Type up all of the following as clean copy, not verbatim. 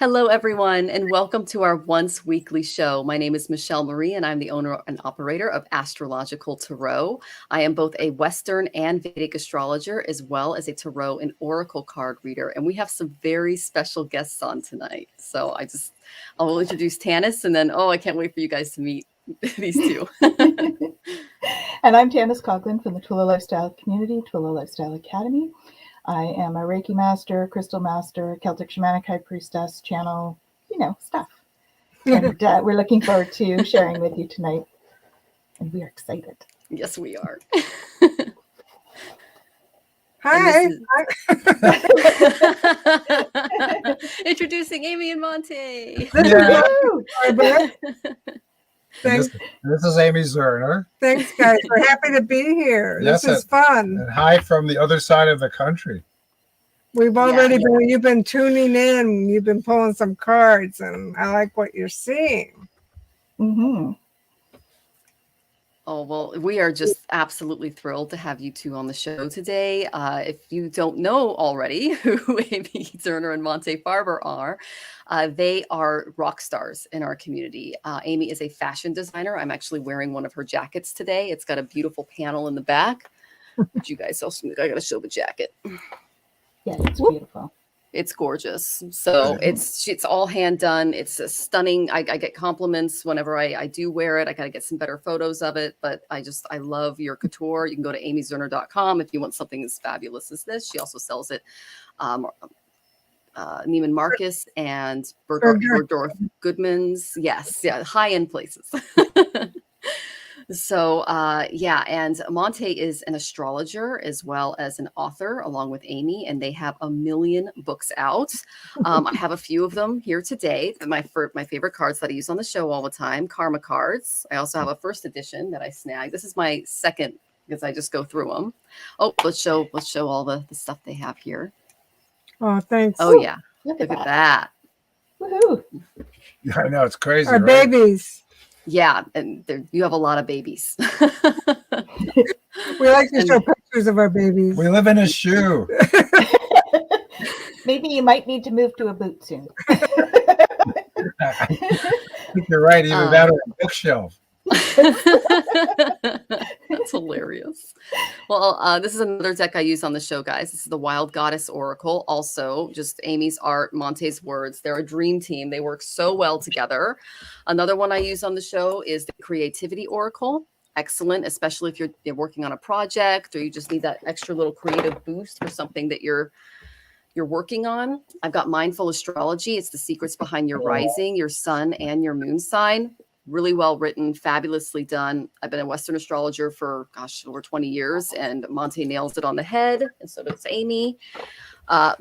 Hello, everyone, and welcome to our once weekly show. My name is Michelle Marie, and I'm the owner and operator of Astrological Tarot. I am both a Western and Vedic astrologer, as well as a Tarot and Oracle card reader. And we have some very special guests on tonight. So I'll introduce Tanis, and then, I can't wait for you guys to meet these two. And I'm Tanis Coughlin from the Twillo Lifestyle Community, Twillo Lifestyle Academy. I am a Reiki master, crystal master, Celtic shamanic high priestess, channel, stuff. And we're looking forward to sharing with you tonight. And we are excited. Yes, we are. Hi. Introducing Amy and Monte. Yeah. This is Amy Zerner. Thanks, guys. We're happy to be here. Yes, this is fun. And hi from the other side of the country. We've already you've been tuning in. You've been pulling some cards, and I like what you're seeing. Mm-hmm. Oh, well, we are just absolutely thrilled to have you two on the show today. If you don't know already who Amy Zerner and Monte Farber are, they are rock stars in our community. Amy is a fashion designer. I'm actually wearing one of her jackets today. It's got a beautiful panel in the back. But you guys also, I got to show the jacket. Yeah, it's beautiful. It's gorgeous. So it's all hand done. It's a stunning. I get compliments whenever I do wear it. I got to get some better photos of it, but I love your couture. You can go to amyzerner.com if you want something as fabulous as this. She also sells it Neiman Marcus and Bergdorf Goodman's. Yes. Yeah. High-end places. So, and Monte is an astrologer as well as an author along with Amy, and they have 1 million books out. I have a few of them here today. My favorite cards that I use on the show all the time, Karma cards. I also have a first edition that I snagged. This is my second because I just go through them. Oh, let's show all the stuff they have here. Oh, thanks. Oh, yeah. Look at that. Woohoo. Yeah, I know, it's crazy. Our right? babies. Yeah, and you have a lot of babies. We like to show pictures of our babies. We live in a shoe. Maybe you might need to move to a boot soon. I think you're right. Either that or a bookshelf. That's hilarious. Well, this is another deck I use on the show, guys. This is the Wild Goddess Oracle. Also, just Amy's art, Monte's words. They're a dream team. They work so well together. Another one I use on the show is the Creativity Oracle. Excellent, especially if you're working on a project or you just need that extra little creative boost for something that you're working on. I've got Mindful Astrology. It's the secrets behind your rising, your sun, and your moon sign. Really well written, fabulously done. I've been a Western astrologer for, over 20 years, and Monte nails it on the head, and so does Amy.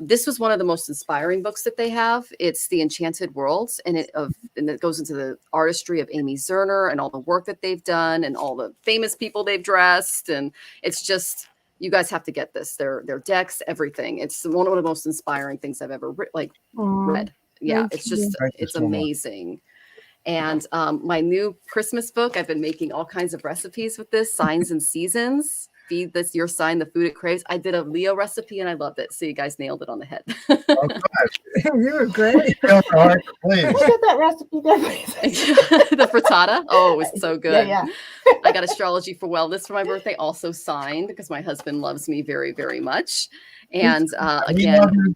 This was one of the most inspiring books that they have. It's the Enchanted Worlds, and it goes into the artistry of Amy Zerner and all the work that they've done and all the famous people they've dressed. And it's just, you guys have to get this. Their decks, everything. It's one of the most inspiring things I've ever read. Yeah, it's just, it's amazing. And my new Christmas book, I've been making all kinds of recipes with this, Signs and Seasons. Feed this your sign the food it craves. I did a Leo recipe and I loved it. So you guys nailed it on the head. Oh, gosh. You were great. Please. Let's get that recipe down, please. The frittata. Oh, it was so good. Yeah. I got Astrology for Wellness for my birthday, also signed because my husband loves me very, very much. And again,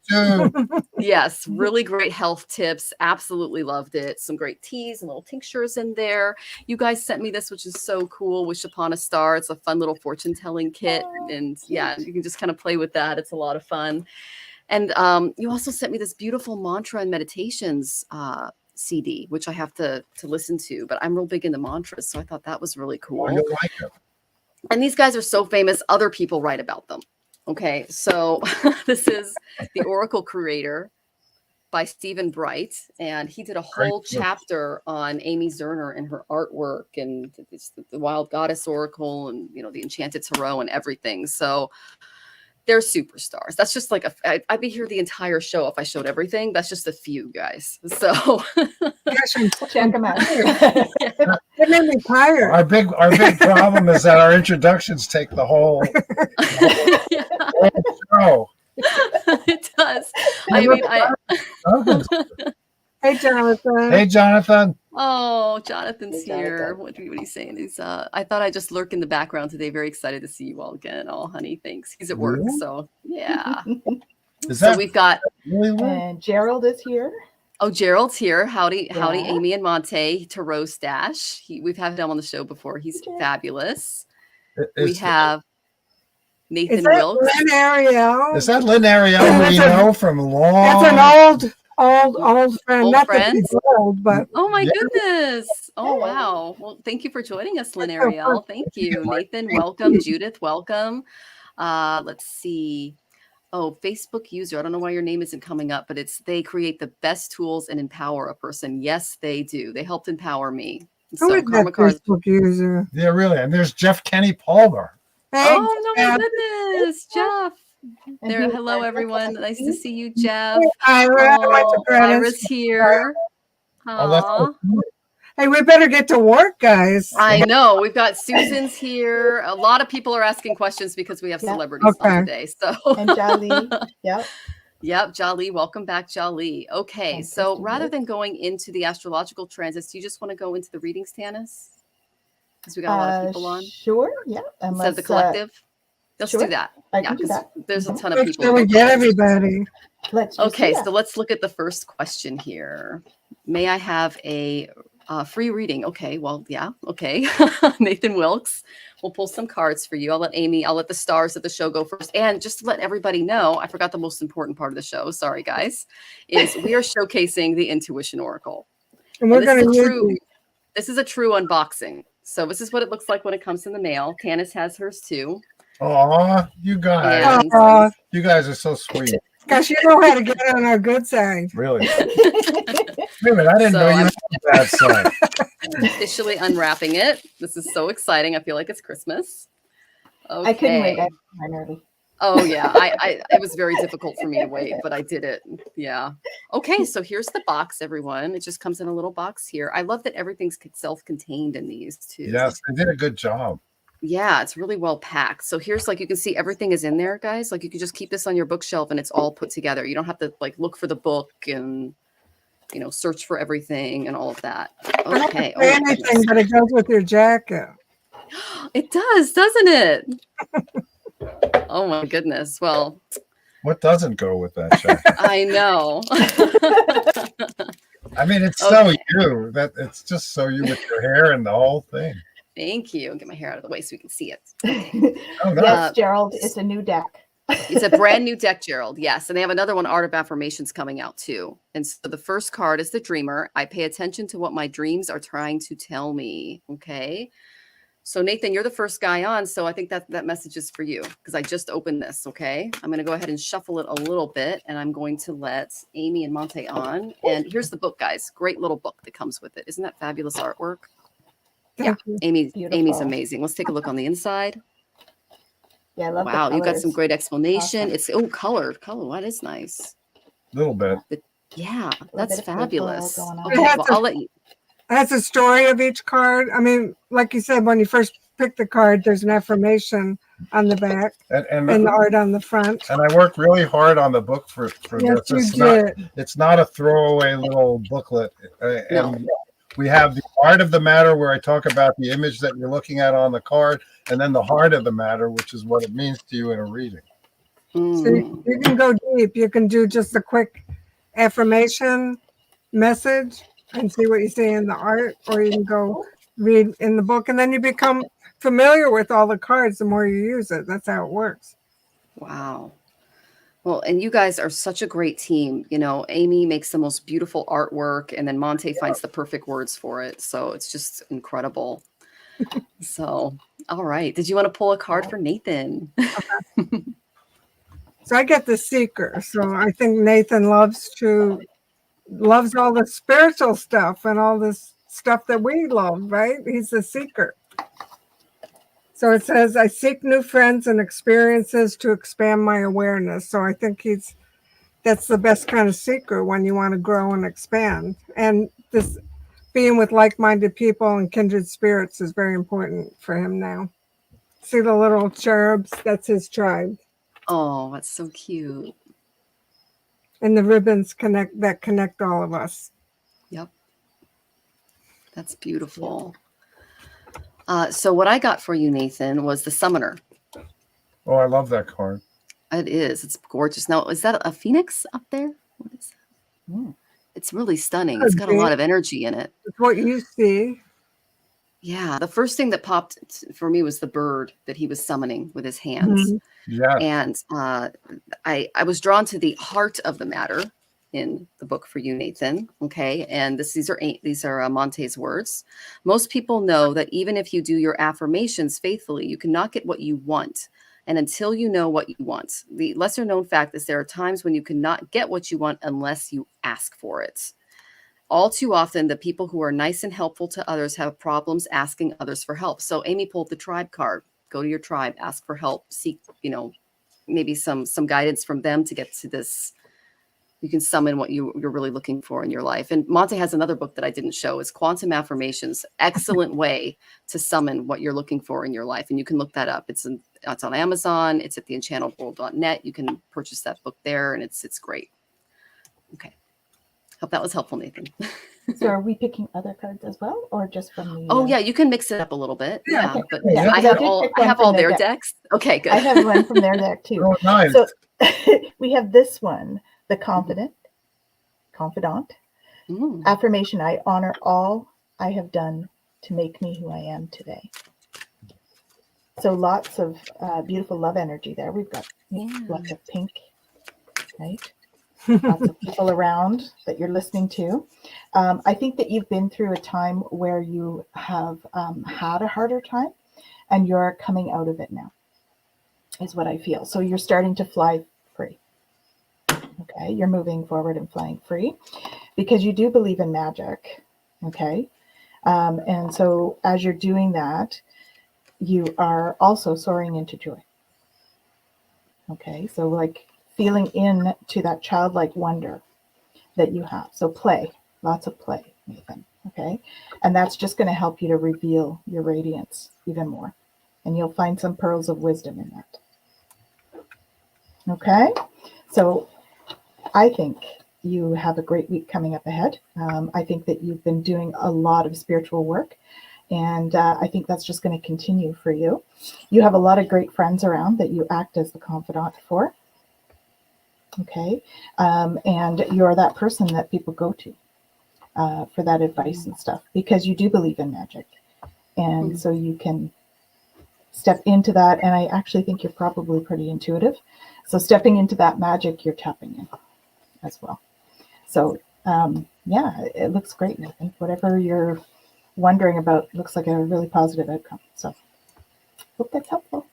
yes, really great health tips. Absolutely loved it. Some great teas and little tinctures in there. You guys sent me this, which is so cool. Wish Upon a Star. It's a fun little fortune telling kit. And yeah, you can just kind of play with that. It's a lot of fun. And you also sent me this beautiful mantra and meditations CD, which I have to listen to. But I'm real big into mantras, so I thought that was really cool. Oh, you'll like them. And these guys are so famous. Other people write about them. Okay, so this is the Oracle Creator by Stephen Bright, and he did a whole chapter on Amy Zerner and her artwork and the Wild Goddess Oracle and, the Enchanted Tarot and everything. So they're superstars. That's just like I'd be here the entire show if I showed everything. That's just a few, guys. So check them out. It made me tired. Our big problem is that our introductions take the whole show. It does. I mean, Hey, Jonathan. Hey, Jonathan. Oh, Jonathan's Hey, here. Jonathan. What are you saying? He's I thought I'd just lurk in the background today. Very excited to see you all again. Oh, honey, thanks. He's at work, Really? so yeah. Is So that we've got really weird? And Gerald is here. Gerald's here. Howdy, howdy, Yeah. Amy and Monte to Rose Dash. We've had him on the show before. He's Okay. fabulous. Is, We have Is Nathan that Wilkes. Lynn Ariel? is that Lynn Ariel who That's we a- know from long? That's an old friend. Old Not friend? that she's old, but Oh my Yeah. goodness. Oh Hey. wow. Well, thank you for joining us, Lynn That's so Ariel. fun. Thank you. Mike. Nathan, welcome. Judith, welcome. Let's see. Oh, Facebook user. I don't know why your name isn't coming up, but they create the best tools and empower a person. Yes, they do. They helped empower me. who is that Facebook user? Yeah, really. And there's Jeff Kenny Palmer. Hey, Oh no, my Jeff. goodness, Jeff. And There, he- hello everyone. Nice to see you, Jeff. Ira, Oh, Ira's- Ira's here. Oh, that's Aw. so cool. Hey, we better get to work, guys. I know. We've got Susan's here. A lot of people are asking questions because we have Yeah. celebrities on Okay. today. So And Jolly. Yep. Yep, Jolly. Welcome back, Jolly. Okay, And so Kristen rather Wilkes. than going into the astrological transits, do you just want to go into the readings, Tanis? Because we got a lot of people on Sure. Yeah. instead of the collective. Let's sure. do that. I Yeah, can do because that. there's a Mhm. ton of Make people. sure we get everybody. Let's just Okay, do that. so let's look at the first question here. May I have a free reading? Okay, well, yeah, okay. Nathan Wilkes. We'll pull some cards for you. I'll let the stars of the show go first. And just to let everybody know, I forgot the most important part of the show. Sorry, guys. Is we are showcasing the Intuition Oracle. And we're And this going is to a use true these. this is a true unboxing. So this is what it looks like when it comes in the mail. Tanis has hers too. Aw, you guys. Yeah. Oh, You guys are so sweet. gosh, you know how to get on our good side. Really. Wait a minute, I didn't So know you I'm- had that side. Officially unwrapping it. This is so exciting. I feel like it's Christmas. Okay. I couldn't wait. I ran early. Oh yeah, I it was very difficult for me to wait, but I did it. Yeah. Okay, so here's the box, everyone. It just comes in a little box here. I love that everything's self-contained in these too. Yes, they did a good job. Yeah, it's really well packed. So here's like you can see everything is in there, guys. Like you can just keep this on your bookshelf and it's all put together. You don't have to like look for the book and search for everything and all of that. Okay. Say anything, but it goes with your jacket. It does, doesn't it? Oh my goodness. Well, What doesn't go with that jacket? I know. I mean, it's so Okay. you. That it's just so you with your hair and the whole thing. Thank you. Get my hair out of the way so we can see it. Oh, no. Yes, Gerald. It's a new deck. It's a brand new deck, Gerald. Yes. And they have another one, Art of Affirmations, coming out too. And so the first card is the dreamer. I pay attention to what my dreams are trying to tell me. Okay. So Nathan, you're the first guy on. So I think that message is for you because I just opened this. Okay. I'm going to go ahead and shuffle it a little bit and I'm going to let Amy and Monte on. And here's the book, guys. Great little book that comes with it. Isn't that fabulous artwork? Thank you. Amy's Beautiful. amazing. Let's take a look on the inside. Yeah, I love Wow, the you got some colors. great explanation. Awesome. It's color. That is nice. A little bit. Yeah, bit that's of purple fabulous. going on. Okay, It has well, a- I'll let you. That's a story of each card. I mean, like you said, when you first pick the card, there's an affirmation on the back And and the art on the front. and I worked really hard on the book for Yes, this. you did. It's not a throwaway little booklet. No. And we have the art of the matter where I talk about the image that you're looking at on the card, and then the heart of the matter, which is what it means to you in a reading. So Mm. you can go deep. You can do just a quick affirmation message and see what you see in the art, or you can go read in the book, and then you become familiar with all the cards the more you use it. That's how it works. Wow. Well, and you guys are such a great team. Amy makes the most beautiful artwork, and then Monte finds the perfect words for it. So it's just incredible. So, all right. Did you want to pull a card for Nathan? So I get the seeker. So I think Nathan loves all the spiritual stuff and all this stuff that we love, right? He's the seeker. So it says, I seek new friends and experiences to expand my awareness. So I think that's the best kind of seeker when you want to grow and expand. And this being with like-minded people and kindred spirits is very important for him now. See the little cherubs? That's his tribe. Oh, that's so cute. And the ribbons connect all of us. That's beautiful. So what I got for you, Nathan, was the Summoner. Oh, I love that card. It is. It's gorgeous. Now, is that a phoenix up there? What is that? Mm. It's really stunning. It's got a lot of energy in it. It's what you see. Yeah. The first thing that popped for me was the bird that he was summoning with his hands. Yeah. And I was drawn to the heart of the matter in the book for you, Nathan. Okay. And these are Monte's words. Most people know that even if you do your affirmations faithfully, you cannot get what you want. And until you know what you want, the lesser known fact is there are times when you cannot get what you want unless you ask for it. All too often, the people who are nice and helpful to others have problems asking others for help. So Amy pulled the tribe card. Go to your tribe, ask for help, seek, maybe some guidance from them to get to this. You can summon what you're really looking for in your life. And Monte has another book that I didn't show. It's Quantum Affirmations. Excellent way to summon what you're looking for in your life. And you can look that up. It's on Amazon. It's at theenchantedworld.net. You can purchase that book there, and it's great. Okay. Hope that was helpful, Nathan. So are we picking other cards as well, or just from the? Oh yeah, you can mix it up a little bit. Yeah, okay. but Yeah, I have all their decks. Okay, good. I have one from their deck too. Oh, nice. So we have this one, the confidant. Affirmation: I honor all I have done to make me who I am today. So lots of beautiful love energy there. We've got lots of pink, right? Lots of people around that you're listening to. I think that you've been through a time where you have had a harder time, and you're coming out of it now, is what I feel. So you're starting to fly free. Okay, you're moving forward and flying free because you do believe in magic. Okay, and so as you're doing that, you are also soaring into joy. Okay, so like feeling into that childlike wonder that you have. So play, lots of play, Nathan. Okay, and that's just going to help you to reveal your radiance even more, and you'll find some pearls of wisdom in that. Okay, so I think you have a great week coming up ahead. I think that you've been doing a lot of spiritual work, and I think that's just going to continue for you. You have a lot of great friends around that you act as the confidant for. Okay, and you're that person that people go to for that advice and stuff, because you do believe in magic, and so you can step into that. And I actually think you're probably pretty intuitive, so stepping into that magic, you're tapping in as well. So yeah, it looks great, Nathan. Whatever you're wondering about looks like a really positive outcome. So hope that's helpful.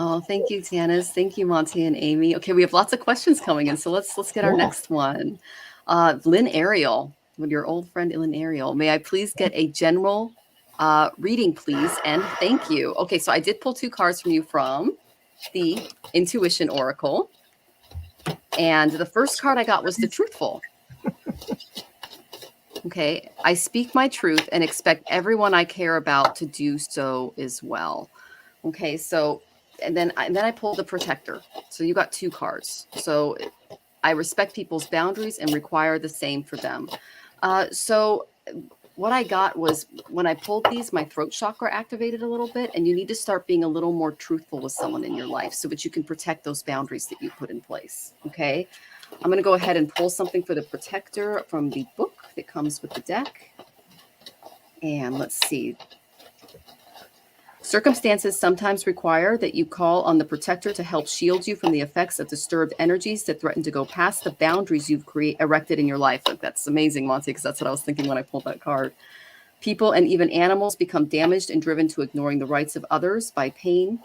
Oh, thank you, Tianis. Thank you, Monte and Amy. Okay, we have lots of questions coming in, so let's get our next one. Lynn Ariel, with your old friend Lynn Ariel. May I please get a general reading, please, and thank you. Okay, so I did pull 2 cards from you from the Intuition Oracle, and the first card I got was the Truthful. Okay, I speak my truth and expect everyone I care about to do so as well. Okay, so. And then I pulled the Protector. So you got 2 cards. So I respect people's boundaries and require the same for them. So what I got was, when I pulled these, my throat chakra activated a little bit, and you need to start being a little more truthful with someone in your life so that you can protect those boundaries that you put in place. Okay. I'm going to go ahead and pull something for the Protector from the book that comes with the deck. And let's see. Circumstances sometimes require that you call on the Protector to help shield you from the effects of disturbed energies that threaten to go past the boundaries you've erected in your life. Like, that's amazing, Monte, because that's what I was thinking when I pulled that card. People and even animals become damaged and driven to ignoring the rights of others by pain.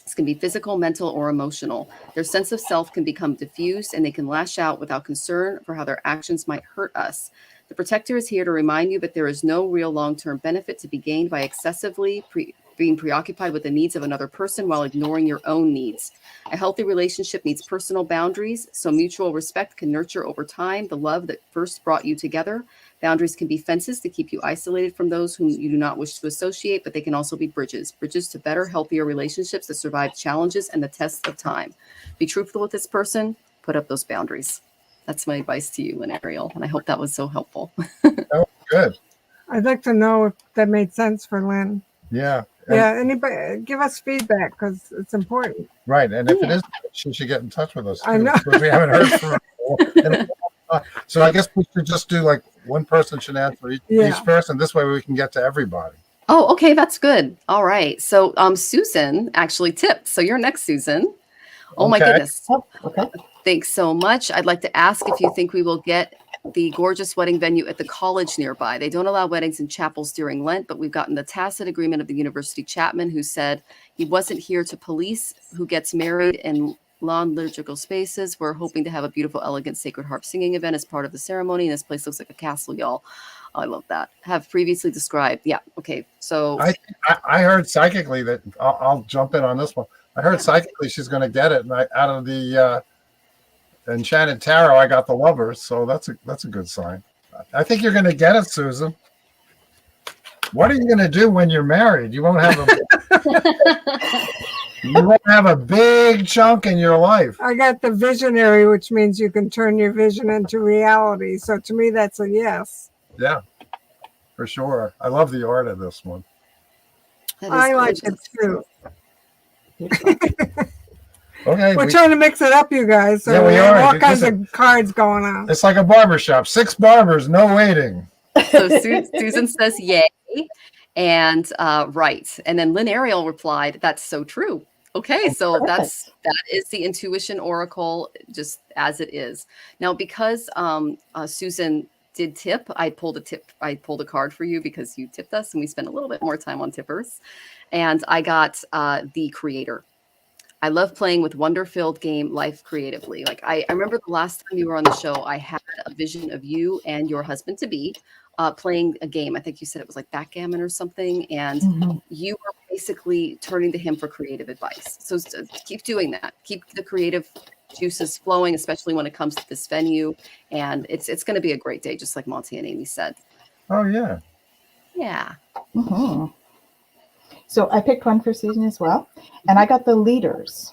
This can be physical, mental, or emotional. Their sense of self can become diffused, and they can lash out without concern for how their actions might hurt us. The Protector is here to remind you that there is no real long-term benefit to be gained by excessively being preoccupied with the needs of another person while ignoring your own needs. A healthy relationship needs personal boundaries, so mutual respect can nurture over time the love that first brought you together. Boundaries can be fences to keep you isolated from those whom you do not wish to associate, but they can also be bridges to better, healthier relationships that survive challenges and the tests of time. Be truthful with this person, put up those boundaries. That's my advice to you, Lynn Ariel, and I hope that was so helpful. That was good. I'd like to know if that made sense for Lynn. Yeah. And- Yeah, anybody, give us feedback because it's important. Right. And if it is, she should get in touch with us. I too, know. because we haven't heard from her before. So I guess we should just do like one person should answer each person. This way we can get to everybody. Oh, okay, that's good. All right. So Susan actually tipped. So you're next, Susan. Oh my Okay. goodness. Oh, okay. Thanks so much. I'd like to ask if you think we will get the gorgeous wedding venue at the college nearby. They don't allow weddings in chapels during Lent, but we've gotten the tacit agreement of the University chaplain who said he wasn't here to police who gets married in non-liturgical spaces. We're hoping to have a beautiful, elegant, sacred harp singing event as part of the ceremony. And this place looks like a castle, y'all. Oh, I love that. Have previously described. Yeah. Okay. So I heard psychically that I'll jump in on this one. I heard psychically she's going to get it. And out of the Enchanted Tarot, I got the Lovers. So that's a good sign. I think you're going to get it, Susan. What are you going to do when you're married? You won't have a big chunk in your life. I got the visionary, which means you can turn your vision into reality. So to me, that's a yes. Yeah, for sure. I love the art of this one. I like it too. Okay. We're trying to mix it up, you guys. So Yeah, we have are. all kinds of cards going on. It's like a barbershop. 6 barbers, no waiting. So Susan says yay. And right. And then Lynn Ariel replied, that's so true. Okay, so that is the intuition oracle, just as it is. Now, because Susan did tip, I pulled a card for you because you tipped us and we spent a little bit more time on tippers. And I got the creator. I love playing with wonder-filled game life creatively. Like I remember the last time you were on the show, I had a vision of you and your husband-to-be playing a game. I think you said it was like backgammon or something. And you were basically turning to him for creative advice. So keep doing that. Keep the creative juices flowing, especially when it comes to this venue. And it's going to be a great day, just like Monte and Amy said. Oh, yeah. Yeah. Mm-hmm. So I picked one for Susan as well. And I got the leaders.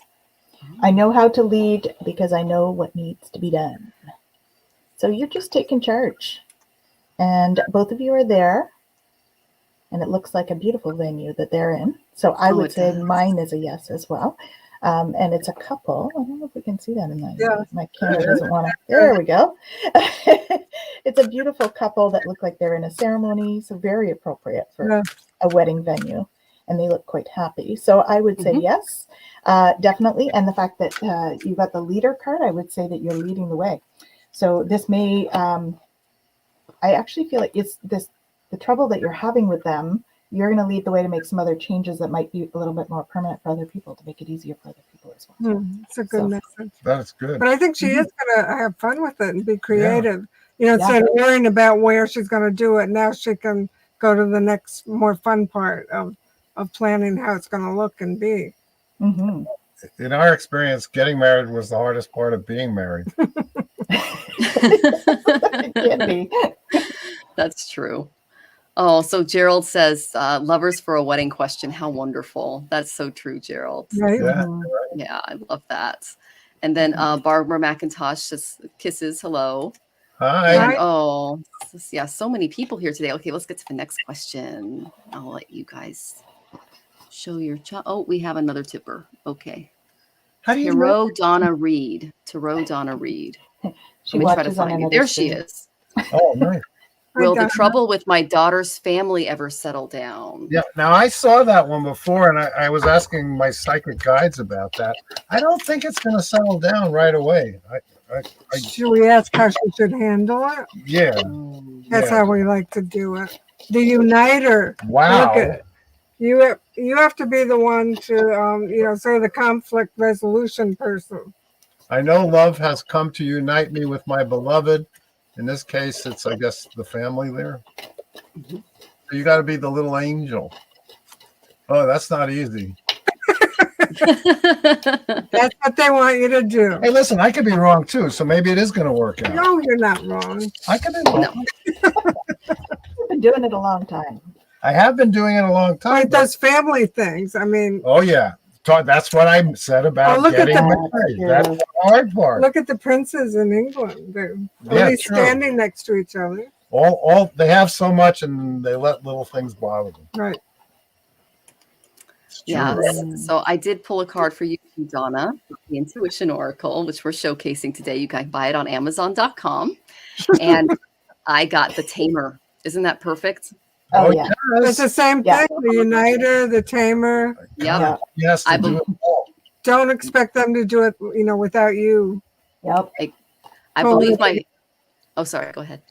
I know how to lead because I know what needs to be done. So you're just taking charge. And both of you are there. And it looks like a beautiful venue that they're in. So I would say mine is a yes as well. And it's a couple. I don't know if we can see that in my camera doesn't want to. There we go. It's a beautiful couple that look like they're in a ceremony. So very appropriate for a wedding venue. And they look quite happy. So I would say yes, definitely. And the fact that you got the leader card, I would say that you're leading the way. So this may, I actually feel like it's the trouble that you're having with them, you're going to lead the way to make some other changes that might be a little bit more permanent for other people to make it easier for other people as well. It's a good message. That's good. But I think she is going to have fun with it and be creative. You know, instead of worrying about where she's going to do it, now she can go to the next more fun part of planning how it's going to look and be. Mm-hmm. In our experience, getting married was the hardest part of being married. It can be. That's true. Oh, so Gerald says, lovers for a wedding question. How wonderful. That's so true, Gerald. Right? Yeah, I love that. And then Barbara McIntosh says, kisses, hello. Hi. And, so many people here today. Okay, let's get to the next question. I'll let you guys show your we have another tipper. Okay. How do you Tarot Donna Reed. Let me try to find you. There she is. Oh, nice. Will the trouble with my daughter's family ever settle down? Yeah. Now I saw that one before, and I was asking my psychic guides about that. I don't think it's going to settle down right away. Should we ask how she should handle it? Yeah. That's how we like to do it. The uniter. Wow. Look at, you have to be the one to sort of the conflict resolution person. I know love has come to unite me with my beloved. In this case, it's, I guess, the family there. So you got to be the little angel. Oh, that's not easy. That's what they want you to do. Hey, listen, I could be wrong too, so maybe it is going to work out. No, you're not wrong. I could be wrong. You've been doing it a long time. I have been doing it a long time. Like those family things. I mean. Oh, yeah. That's what I said about getting married. That's the hard part. Look at the princes in England. They're always standing next to each other. all they have so much, and they let little things bother them. Right. It's Yes. true. So I did pull a card for you, Donna, the Intuition Oracle, which we're showcasing today. You can buy it on Amazon.com. And I got the Tamer. Isn't that perfect? Oh, yeah. It's the same Yeah. thing. The uniter, the tamer. Yep. Yeah. Yes, to I do it all. Don't expect them to do it, without you. Yep. I believe my. Oh, sorry. Go ahead.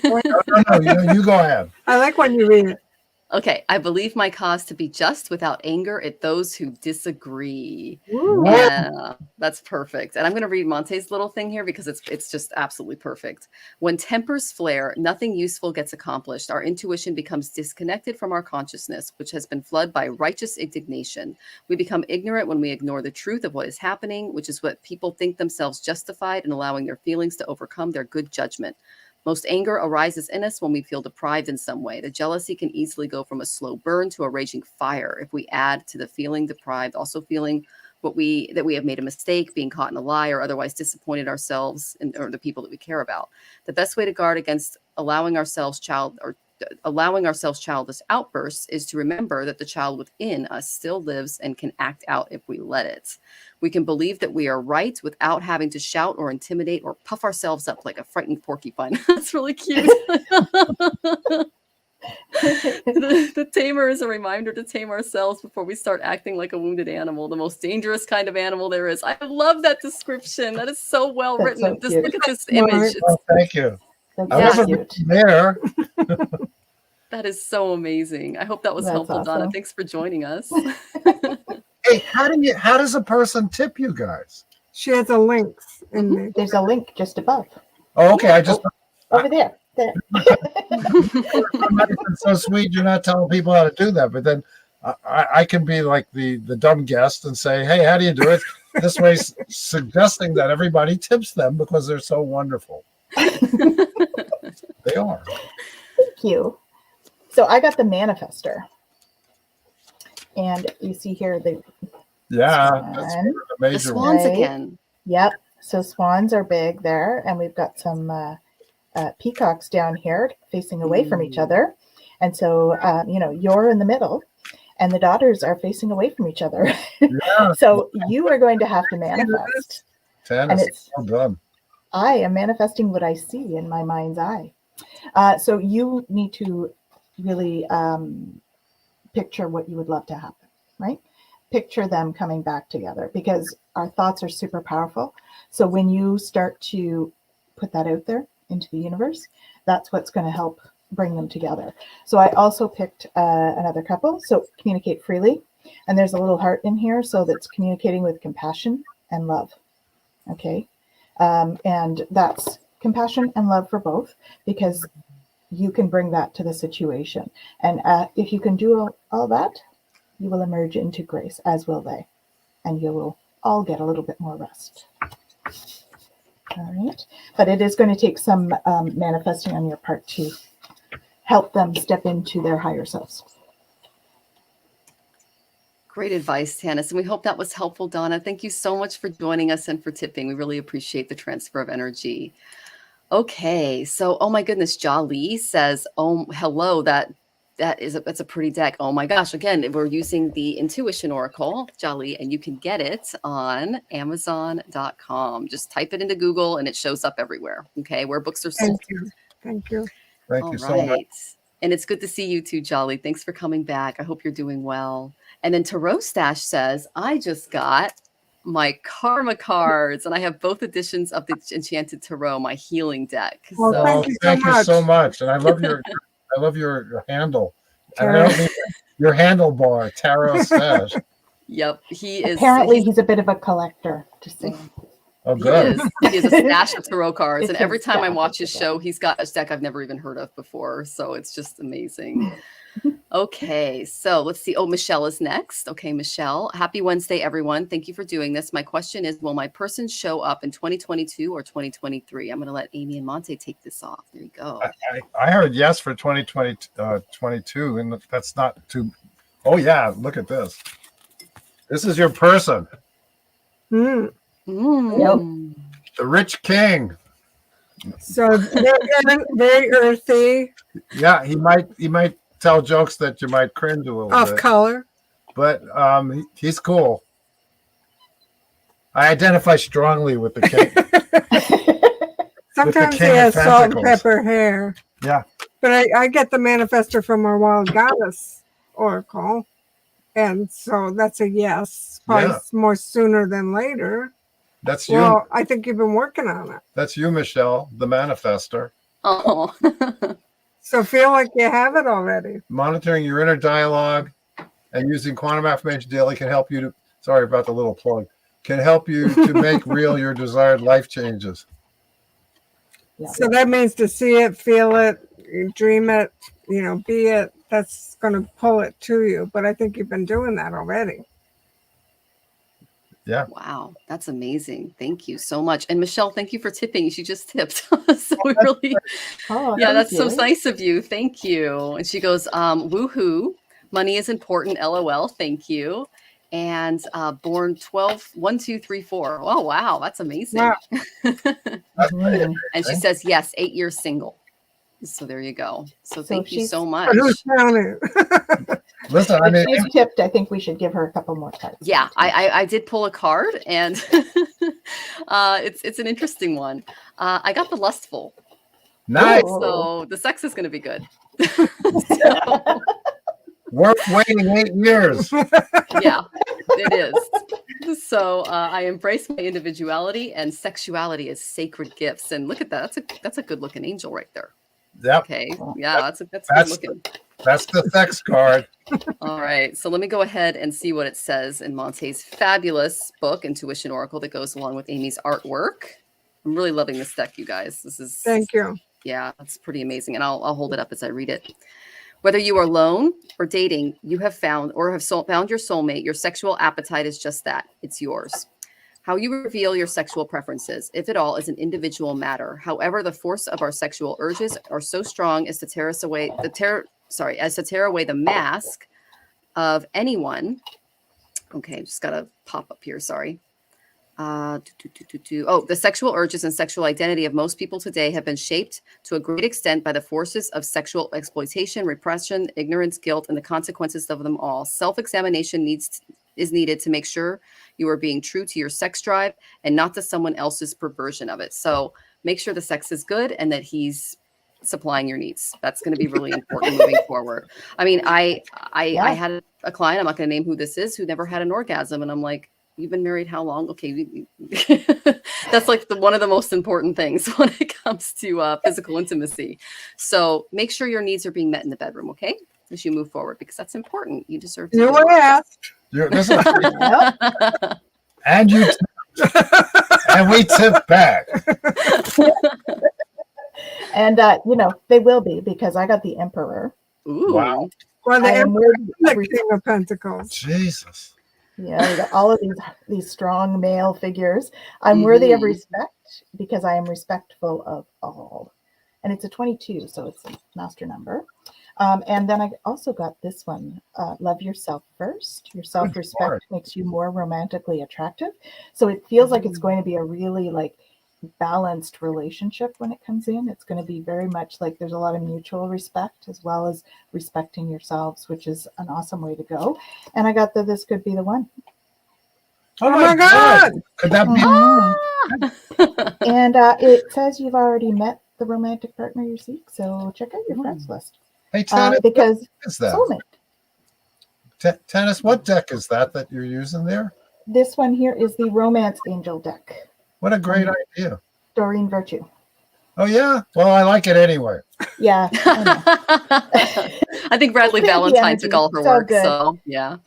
No, you go ahead. I like when you read it. Okay. I believe my cause to be just without anger at those who disagree. Ooh. Yeah, that's perfect. And I'm going to read Monte's little thing here because it's just absolutely perfect. When tempers flare, nothing useful gets accomplished. Our intuition becomes disconnected from our consciousness, which has been flooded by righteous indignation. We become ignorant when we ignore the truth of what is happening, which is what people think themselves justified in allowing their feelings to overcome their good judgment. Most anger arises in us when we feel deprived in some way. The jealousy can easily go from a slow burn to a raging fire if we add to the feeling deprived, also feeling that we have made a mistake, being caught in a lie, or otherwise disappointed ourselves or the people that we care about. The best way to guard against allowing ourselves childish outbursts is to remember that the child within us still lives and can act out if we let it. We can believe that we are right without having to shout or intimidate or puff ourselves up like a frightened porcupine. That's really cute. The tamer is a reminder to tame ourselves before we start acting like a wounded animal, the most dangerous kind of animal there is. I love that description. That is so well That's written. so Just cute. look at this image. Oh, thank you. That's I wasn't cute. there. That is so amazing. I hope that was That's helpful, Donna. awesome. Thanks for joining us. Hey, how does a person tip you guys? She has a link in there. There's a link just above. Oh, okay. I just Over there. There. it's so sweet. You're not telling people how to do that, but then I can be like the dumb guest and say, "Hey, how do you do it?" This way, suggesting that everybody tips them because they're so wonderful. They are. Thank you. So I got the manifester. And you see here the Yeah, that's swan. the The major one. swans Right. again. Yep. So swans are big there, and we've got some peacocks down here facing away from each other. And so, you're in the middle, and the daughters are facing away from each other. Yeah, So you are going to have to manifest. And tennis. it's Well done. I am manifesting what I see in my mind's eye. So you need to really picture what you would love to happen, right? Picture them coming back together because our thoughts are super powerful. So when you start to put that out there into the universe, that's what's going to help bring them together. So I also picked another couple. So communicate freely. And there's a little heart in here. So that's communicating with compassion and love. Okay. And that's compassion and love for both because you can bring that to the situation. And if you can do all that, you will emerge into grace, as will they. And you will all get a little bit more rest. All right. But it is going to take some manifesting on your part to help them step into their higher selves. Great advice, Tanis. And we hope that was helpful, Donna. Thank you so much for joining us and for tipping. We really appreciate the transfer of energy. Okay. So, oh my goodness, Jali says, oh, hello. That's a pretty deck. Oh my gosh. Again, we're using the Intuition Oracle, Jali, and you can get it on Amazon.com. Just type it into Google and it shows up everywhere. Okay. Where books are sold. Thank you. Thank you. Thank you so much. And it's good to see you too, Jolly. Thanks for coming back. I hope you're doing well. And then Tarot Stash says, I just got my karma cards and I have both editions of the Enchanted Tarot, my healing deck. Well, So thank you so much. And I love your handle. And I don't mean your handlebar, Tarot Stash. yep, Apparently he's a bit of a collector, just saying. Oh, good. He is a stash of tarot cards. It's And every his time I stash, watch his okay. show, he's got a deck I've never even heard of before. So it's just amazing. Okay, so let's see. Oh, Michelle is next. Okay, Michelle. Happy Wednesday, everyone. Thank you for doing this. My question is, will my person show up in 2022 or 2023? I'm going to let Amy and Monte take this off. There you go. I heard yes for 2022, and that's not too. Oh, yeah. Look at this. This is your person, Mm. Mm. Yep. the rich king. So they're very earthy, Yeah, he might tell jokes that you might cringe a little off bit, color. but he's cool. I identify strongly with the king. Sometimes he King of has salt and Pentacles. pepper hair. Yeah, But I get the manifestor from our Wild Goddess Oracle. And so that's a yes. Probably Yeah. more sooner than later. that's you. Well, I think you've been working on it. That's you, Michelle, the manifester. Oh, So feel like you have it already. Monitoring your inner dialogue and using quantum affirmation daily can help you to. Sorry about the little plug. Can help you to make real your desired life changes. Yeah. So that means to see it, feel it, dream it, be it. That's going to pull it to you. But I think you've been doing that already. Yeah. wow. That's amazing. Thank you so much. And Michelle, thank you for tipping. She just tipped. So we really, Oh, yeah, thank that's so you. nice of you. Thank you. And she goes, woohoo. Money is important. LOL. Thank you. And born 12/1/2/3/4. Oh, wow. That's amazing. Wow. Mhm. And she says, yes, 8 years single. So there you go. So thank you she's- so But much. who's counting? Listen, I If mean, she's tipped, I think we should give her a couple more cards. Yeah, I did pull a card, and it's an interesting one. I got the lustful, nice. Ooh. so the sex is going to be good. So, Worth waiting 8 years. yeah, it is. So I embrace my individuality, and sexuality as sacred gifts. And look at that. That's a good looking angel right there. Yep, Okay, yeah, that's good That's- looking. that's the sex card. All right, so let me go ahead and see what it says in Monte's fabulous book, Intuition Oracle, that goes along with Amy's artwork. I'm really loving this deck, you guys. This is Thank you. yeah, it's pretty amazing, and I'll hold it up as I read it. Whether you are alone or dating, you have found or have found your soulmate. Your sexual appetite is just that; it's yours. How you reveal your sexual preferences, if at all, is an individual matter. However, the force of our sexual urges are so strong as to tear away the mask of anyone. Okay, just gotta pop up here. Sorry. The sexual urges and sexual identity of most people today have been shaped to a great extent by the forces of sexual exploitation, repression, ignorance, guilt, and the consequences of them all. Self-examination is needed to make sure you are being true to your sex drive and not to someone else's perversion of it. So make sure the sex is good and that he's supplying your needs. That's going to be really important moving forward. I mean, I had a client, I'm not going to name who this is, who never had an orgasm. And I'm like, you've been married how long? Okay. That's like one of the most important things when it comes to physical intimacy. So make sure your needs are being met in the bedroom. Okay. As you move forward, because that's important. You deserve to You do were it. asked. This is, Yep. and you and we tip back. And they will be, because I got the Emperor. Ooh. Wow. Well, I the am worthy of Emperor, the King of Pentacles. Jesus. Yeah, we got all of these strong male figures. I'm worthy of Mhm. respect because I am respectful of all. And it's a 22, so it's a master number. And then I also got this one, love yourself first. Your self-respect Lord. makes you more romantically attractive. So it feels like it's going to be a really balanced relationship when it comes in. It's going to be very much like there's a lot of mutual respect as well as respecting yourselves, which is an awesome way to go. And I got that this could be the one. Oh my God. Could that be? Mhm. And it says you've already met the romantic partner you seek. So check out your friends list. Hey, Tennis, Because what is that? soulmate. Tennis, what deck is that you're using there? This one here is the Romance Angel deck. What a great idea. Doreen Virtue. Oh, yeah? Well, I like it anyway. Yeah. I I think Bradley Crazy Valentine energy. took all her So work. good. So yeah.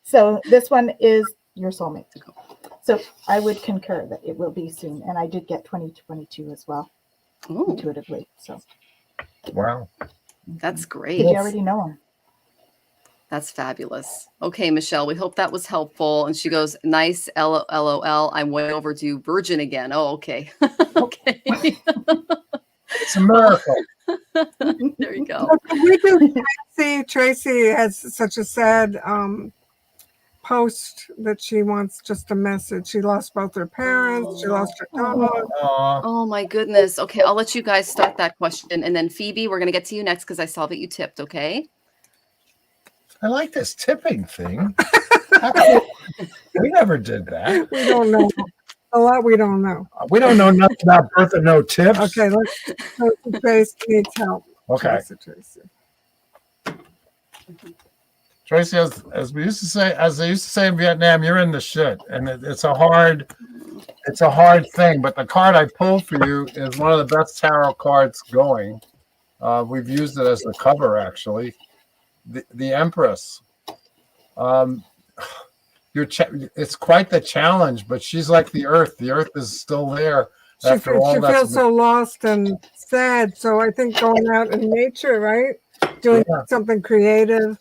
So this one is your soulmate. So I would concur that it will be soon. And I did get 2022 as well, Ooh, intuitively. So Wow. that's great. did you already know him? That's fabulous. Okay, Michelle, we hope that was helpful. And she goes, nice, LOL. I'm way overdue. Virgin again. Oh, okay. Okay. It's a miracle. There you go. We do Tracy. Tracy has such a sad post that she wants, just a message. She lost both her parents. She lost her dog. Oh my goodness. Okay, I'll let you guys start that question. And then Phoebe, we're going to get to you next because I saw that you tipped, okay? I like this tipping thing. We never did that. We don't know. A lot we don't know. We don't know nothing about birth and no tips. Okay, let's Tracy needs help. Okay. Tracy. Tracy, as they used to say in Vietnam, you're in the shit, and it's a hard thing. But the card I pulled for you is one of the best tarot cards going. We've used it as the cover, actually. The Empress. It's quite the challenge, but she's like the Earth. The Earth is still there. She feels so lost and sad. So I think going out in nature, right? Doing something creative.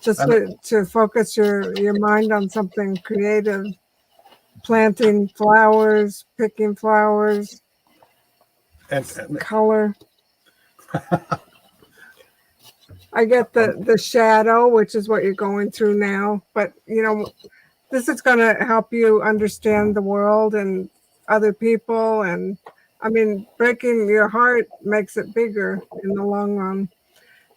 Just to focus your mind on something creative, planting flowers, picking flowers, and color. I get the shadow, which is what you're going through now. But, this is going to help you understand the world and other people. And, I mean, breaking your heart makes it bigger in the long run.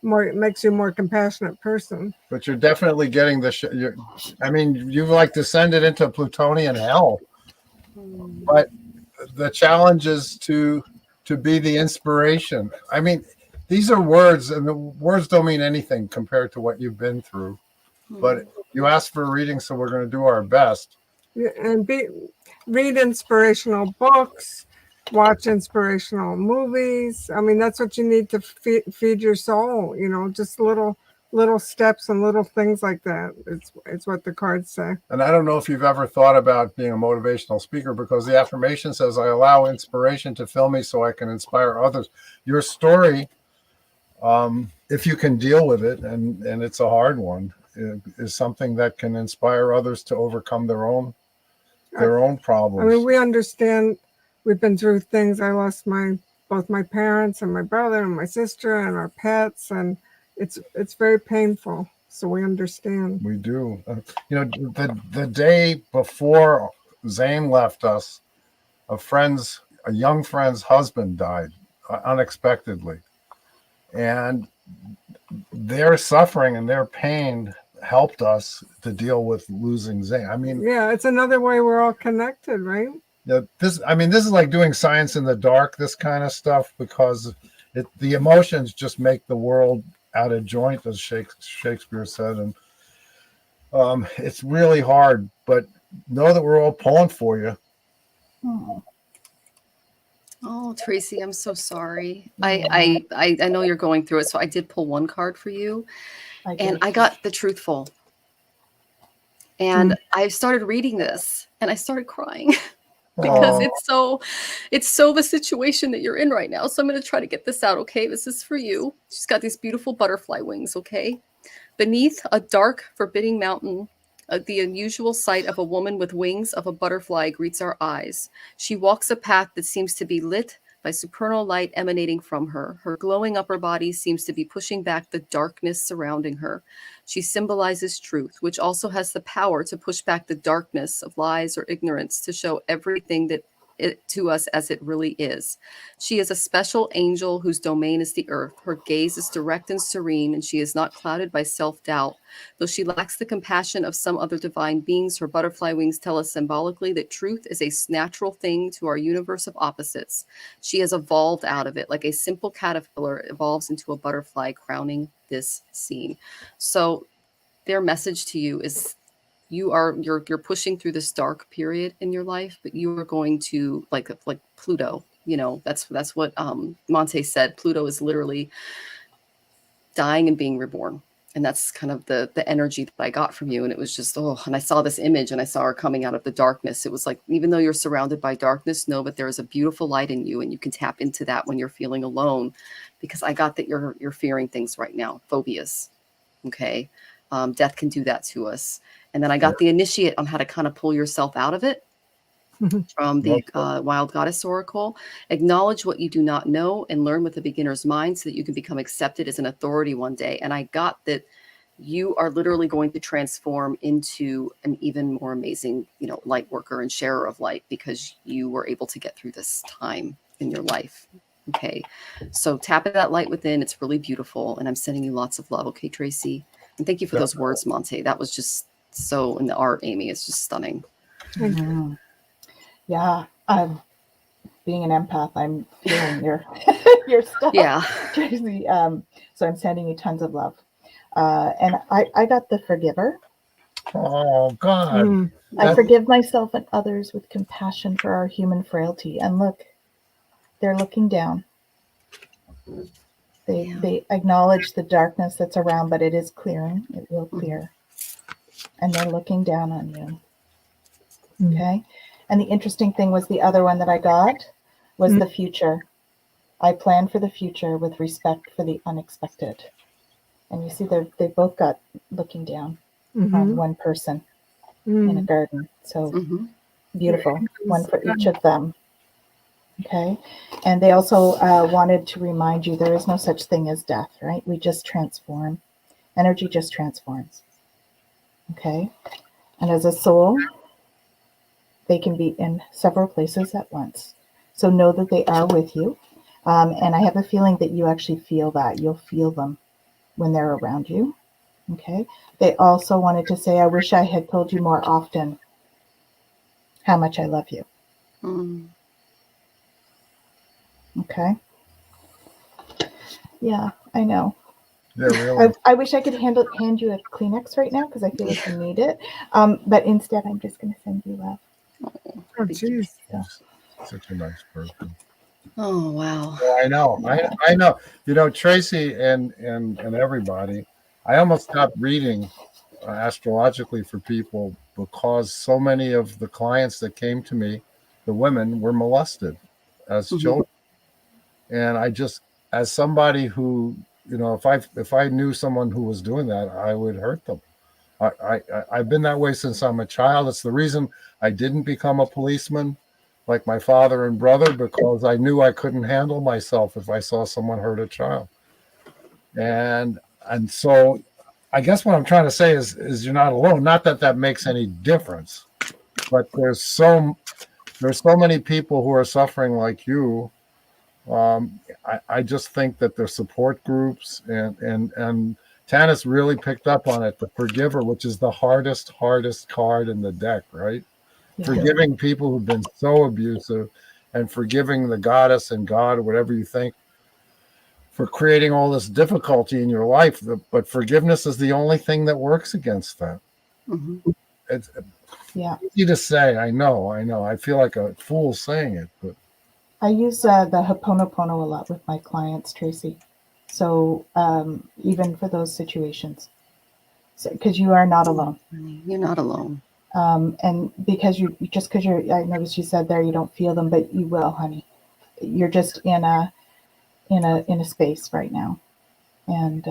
It makes you a more compassionate person. But you're definitely getting you've like descended into Plutonian hell. But the challenge is to be the inspiration. I mean, these are words, and the words don't mean anything compared to what you've been through. But you asked for a reading, so we're going to do our best. And read inspirational books. Watch inspirational movies. I mean, that's what you need to feed your soul, just little steps and little things like that. It's what the cards say. And I don't know if you've ever thought about being a motivational speaker, because the affirmation says, I allow inspiration to fill me so I can inspire others. Your story, if you can deal with it, and it's a hard one, is something that can inspire others to overcome their own problems. I mean, we understand. We've been through things. I lost both my parents and my brother and my sister and our pets, and it's very painful. So we understand. We do. The day before Zane left us, a young friend's husband died unexpectedly, and their suffering and their pain helped us to deal with losing Zane. I mean, yeah, it's another way we're all connected, right? This is like doing science in the dark, this kind of stuff, because the emotions just make the world out of joint, as Shakespeare said. And it's really hard, but know that we're all pulling for you. Oh, Tracy, I'm so sorry. I know you're going through it, so I did pull one card for you, and I got the truthful. And I started reading this, and I started crying. Because it's so the situation that you're in right now. So I'm going to try to get this out, okay? This is for you. She's got these beautiful butterfly wings, okay? Beneath a dark, forbidding mountain, the unusual sight of a woman with wings of a butterfly greets our eyes. She walks a path that seems to be lit by supernal light emanating from her. Her glowing upper body seems to be pushing back the darkness surrounding her. She symbolizes truth, which also has the power to push back the darkness of lies or ignorance, to show everything to us as it really is. She is a special angel whose domain is the earth. Her gaze is direct and serene, and she is not clouded by self-doubt. Though she lacks the compassion of some other divine beings, her butterfly wings tell us symbolically that truth is a natural thing to our universe of opposites. She has evolved out of it, like a simple caterpillar evolves into a butterfly, crowning this scene. So their message to you is you're pushing through this dark period in your life, but you are going to like Pluto, that's what Monte said. Pluto is literally dying and being reborn. And that's kind of the energy that I got from you. And it was just, and I saw this image and I saw her coming out of the darkness. It was like, even though you're surrounded by darkness, know that there is a beautiful light in you, and you can tap into that when you're feeling alone, because I got that you're fearing things right now, phobias. Okay. Death can do that to us. And then I got the initiate on how to kind of pull yourself out of it from the Wild Goddess Oracle. Acknowledge what you do not know and learn with a beginner's mind so that you can become accepted as an authority one day. And I got that you are literally going to transform into an even more amazing, light worker and sharer of light, because you were able to get through this time in your life. Okay. So tap into that light within. It's really beautiful. And I'm sending you lots of love. Okay, Tracy. And thank you for those words, Monte. That was just so, in the art, Amy, it's just stunning. Mhm. Yeah. Being an empath, I'm feeling your your stuff. Yeah. Tracy. So I'm sending you tons of love. And I got the forgiver. Oh God. Mm. I forgive myself and others with compassion for our human frailty. And look, they're looking down. They acknowledge the darkness that's around, but it is clearing. It will clear. And they're looking down on you. Okay. And the interesting thing was, the other one that I got was the future. I plan for the future with respect for the unexpected. And you see, they both got looking down on one person in a garden. So beautiful. One for each of them. Okay. And they also wanted to remind you there is no such thing as death, right? We just transform. Energy just transforms. Okay. And as a soul, they can be in several places at once. So know that they are with you. And I have a feeling that you actually feel that. You'll feel them when they're around you. Okay. They also wanted to say, I wish I had told you more often how much I love you. Okay. Yeah, I know. Yeah, really. I wish I could hand you a Kleenex right now, because I feel like you need it. But instead, I'm just going to send you love. Oh, geez. Such a nice person. Oh, wow. Oh, I know. I know. Tracy and everybody, I almost stopped reading astrologically for people, because so many of the clients that came to me, the women, were molested as children. And I just, as somebody who, if I knew someone who was doing that, I would hurt them. I've been that way since I'm a child. It's the reason I didn't become a policeman like my father and brother, because I knew I couldn't handle myself if I saw someone hurt a child. And so I guess what I'm trying to say is you're not alone. Not that that makes any difference, but there's so many people who are suffering like you. I just think that there's support groups, and Tanis really picked up on it. The forgiver, which is the hardest card in the deck, right? Yeah. Forgiving people who've been so abusive, and forgiving the goddess and God, or whatever you think, for creating all this difficulty in your life. But forgiveness is the only thing that works against that. It's easy to say. I know. I feel like a fool saying it, but I use the Ho'oponopono a lot with my clients, Tracy. So even for those situations, because you are not alone. You're not alone. And because I noticed you said there you don't feel them, but you will, honey. You're just in a space right now, and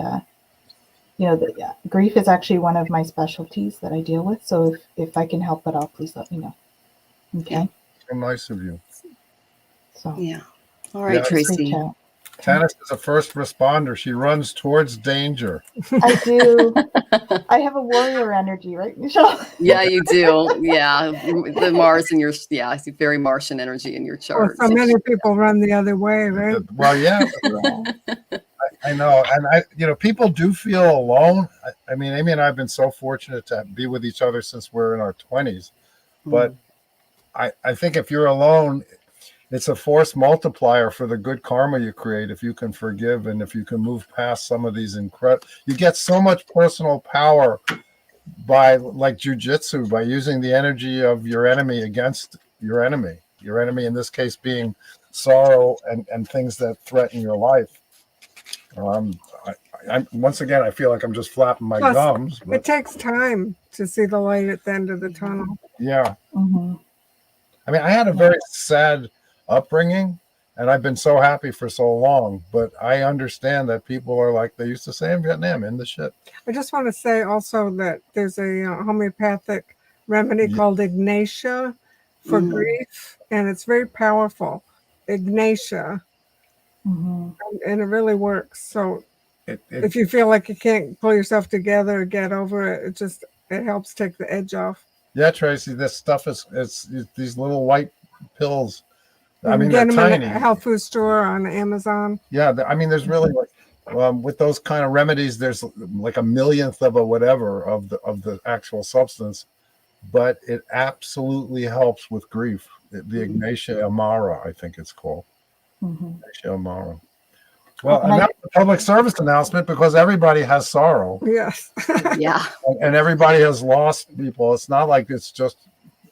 grief is actually one of my specialties that I deal with. So if I can help at all, please let me know. Okay. So nice of you. So yeah. All right, Tracy. Tanis is a first responder. She runs towards danger. I do. I have a warrior energy, right, Michelle? Yeah, you do. Yeah, the Mars in your I see very Martian energy in your chart. Well, so many people run the other way, right? Well, yeah. I know, and people do feel alone. I mean, Amy and I have been so fortunate to be with each other since we're in our 20s, but I think if you're alone, it's a force multiplier for the good karma you create if you can forgive, and if you can move past some of these you get so much personal power by, like jujitsu, by using the energy of your enemy against your enemy in this case being sorrow and things that threaten your life. Once again, I feel like I'm just flapping my gums. But it takes time to see the light at the end of the tunnel. Yeah. I mean, I had a very sad upbringing, and I've been so happy for so long, but I understand that people are, like they used to say in Vietnam, in the shit. I just want to say also that there's a homeopathic remedy called Ignatia for grief, and it's very powerful. Ignatia. And it really works. So If you feel like you can't pull yourself together or get over it, it helps take the edge off. Yeah, Tracy, this stuff it's these little white pills. You I can mean, get they're them tiny. in a health food store on Amazon. Yeah, I mean, there's really like with those kind of remedies, there's like a millionth of a whatever of the actual substance, but it absolutely helps with grief. The Ignatia Amara, I think it's called. Ignatia Amara. Well, and that's a public service announcement because everybody has sorrow. Yes. Yeah. And everybody has lost people. It's not like it's just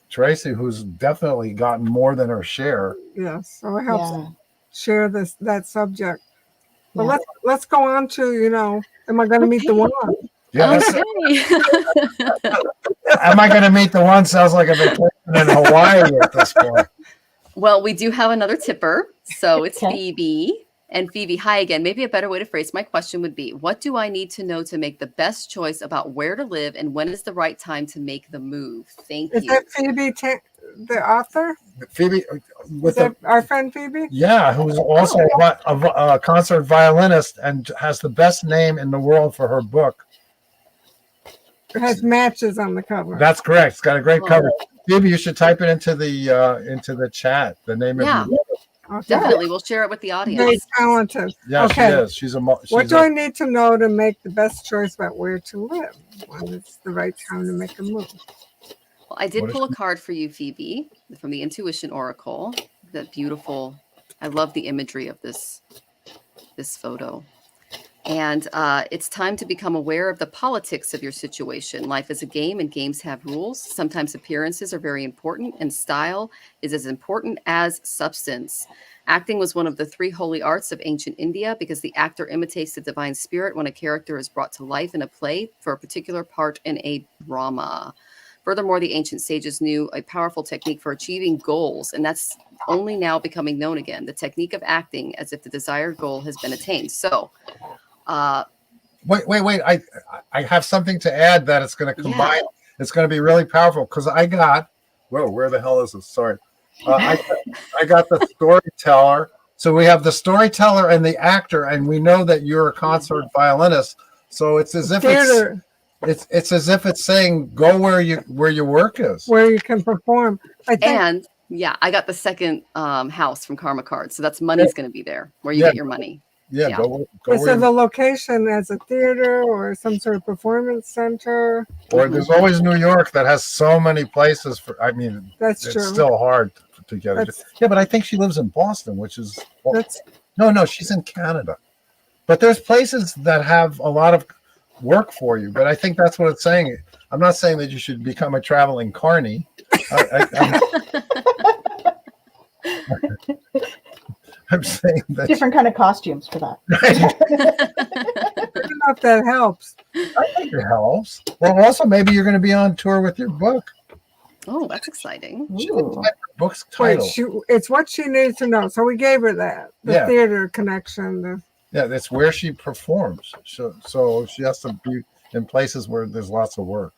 Tracy, who's definitely gotten more than her share. Yes. So it helps share that subject. But let's go on to, am I going to meet the one? Yes. Okay. Am I going to meet the one? Sounds like a vacation in Hawaii at this point. Well, we do have another tipper. So it's Phoebe. And Phoebe, hi again. Maybe a better way to phrase my question would be, what do I need to know to make the best choice about where to live and when is the right time to make the move? Thank you. Is that Phoebe, the author? Phoebe, our friend Phoebe? Yeah, who's also a concert violinist and has the best name in the world for her book. It has matches on the cover. That's correct. It's got a great cover. Phoebe, you should type it into the chat. The name of your book. Okay. Definitely, we'll share it with the audience. Very talented. Yeah, she is. She's what do I need to know to make the best choice about where to live when it's the right time to make a move? Well, I did pull a card for you, Phoebe, from the Intuition Oracle. That beautiful. I love the imagery of this photo. And it's time to become aware of the politics of your situation. Life is a game and games have rules. Sometimes appearances are very important and style is as important as substance. Acting was one of the 3 holy arts of ancient India because the actor imitates the divine spirit when a character is brought to life in a play for a particular part in a drama. Furthermore, the ancient sages knew a powerful technique for achieving goals, and that's only now becoming known again, the technique of acting as if the desired goal has been attained. So, wait. I have something to add that it's going to combine. Yeah. It's going to be really powerful because I got, where the hell is this? Sorry. I got the storyteller. So we have the storyteller and the actor, and we know that you're a concert violinist. So it's as if it's as if it's saying go where your work is, where you can perform. I got the second house from Karma Cards. So that's money's going to be there where you get your money. Yeah. Go so the location as a theater or some sort of performance center. Or there's always New York that has so many places for. I mean, that's true. It's still hard to get it. Yeah, but I think she lives in Boston, which is no, she's in Canada. But there's places that have a lot of work for you. But I think that's what it's saying. I'm not saying that you should become a traveling carny. I'm saying that different kind of costumes for that. I don't know if that helps. I think it helps. Well, also maybe you're going to be on tour with your book. Oh, that's exciting. Book's title. It's what she needs to know. So we gave her that the theater connection. That's where she performs. So she has to be in places where there's lots of work.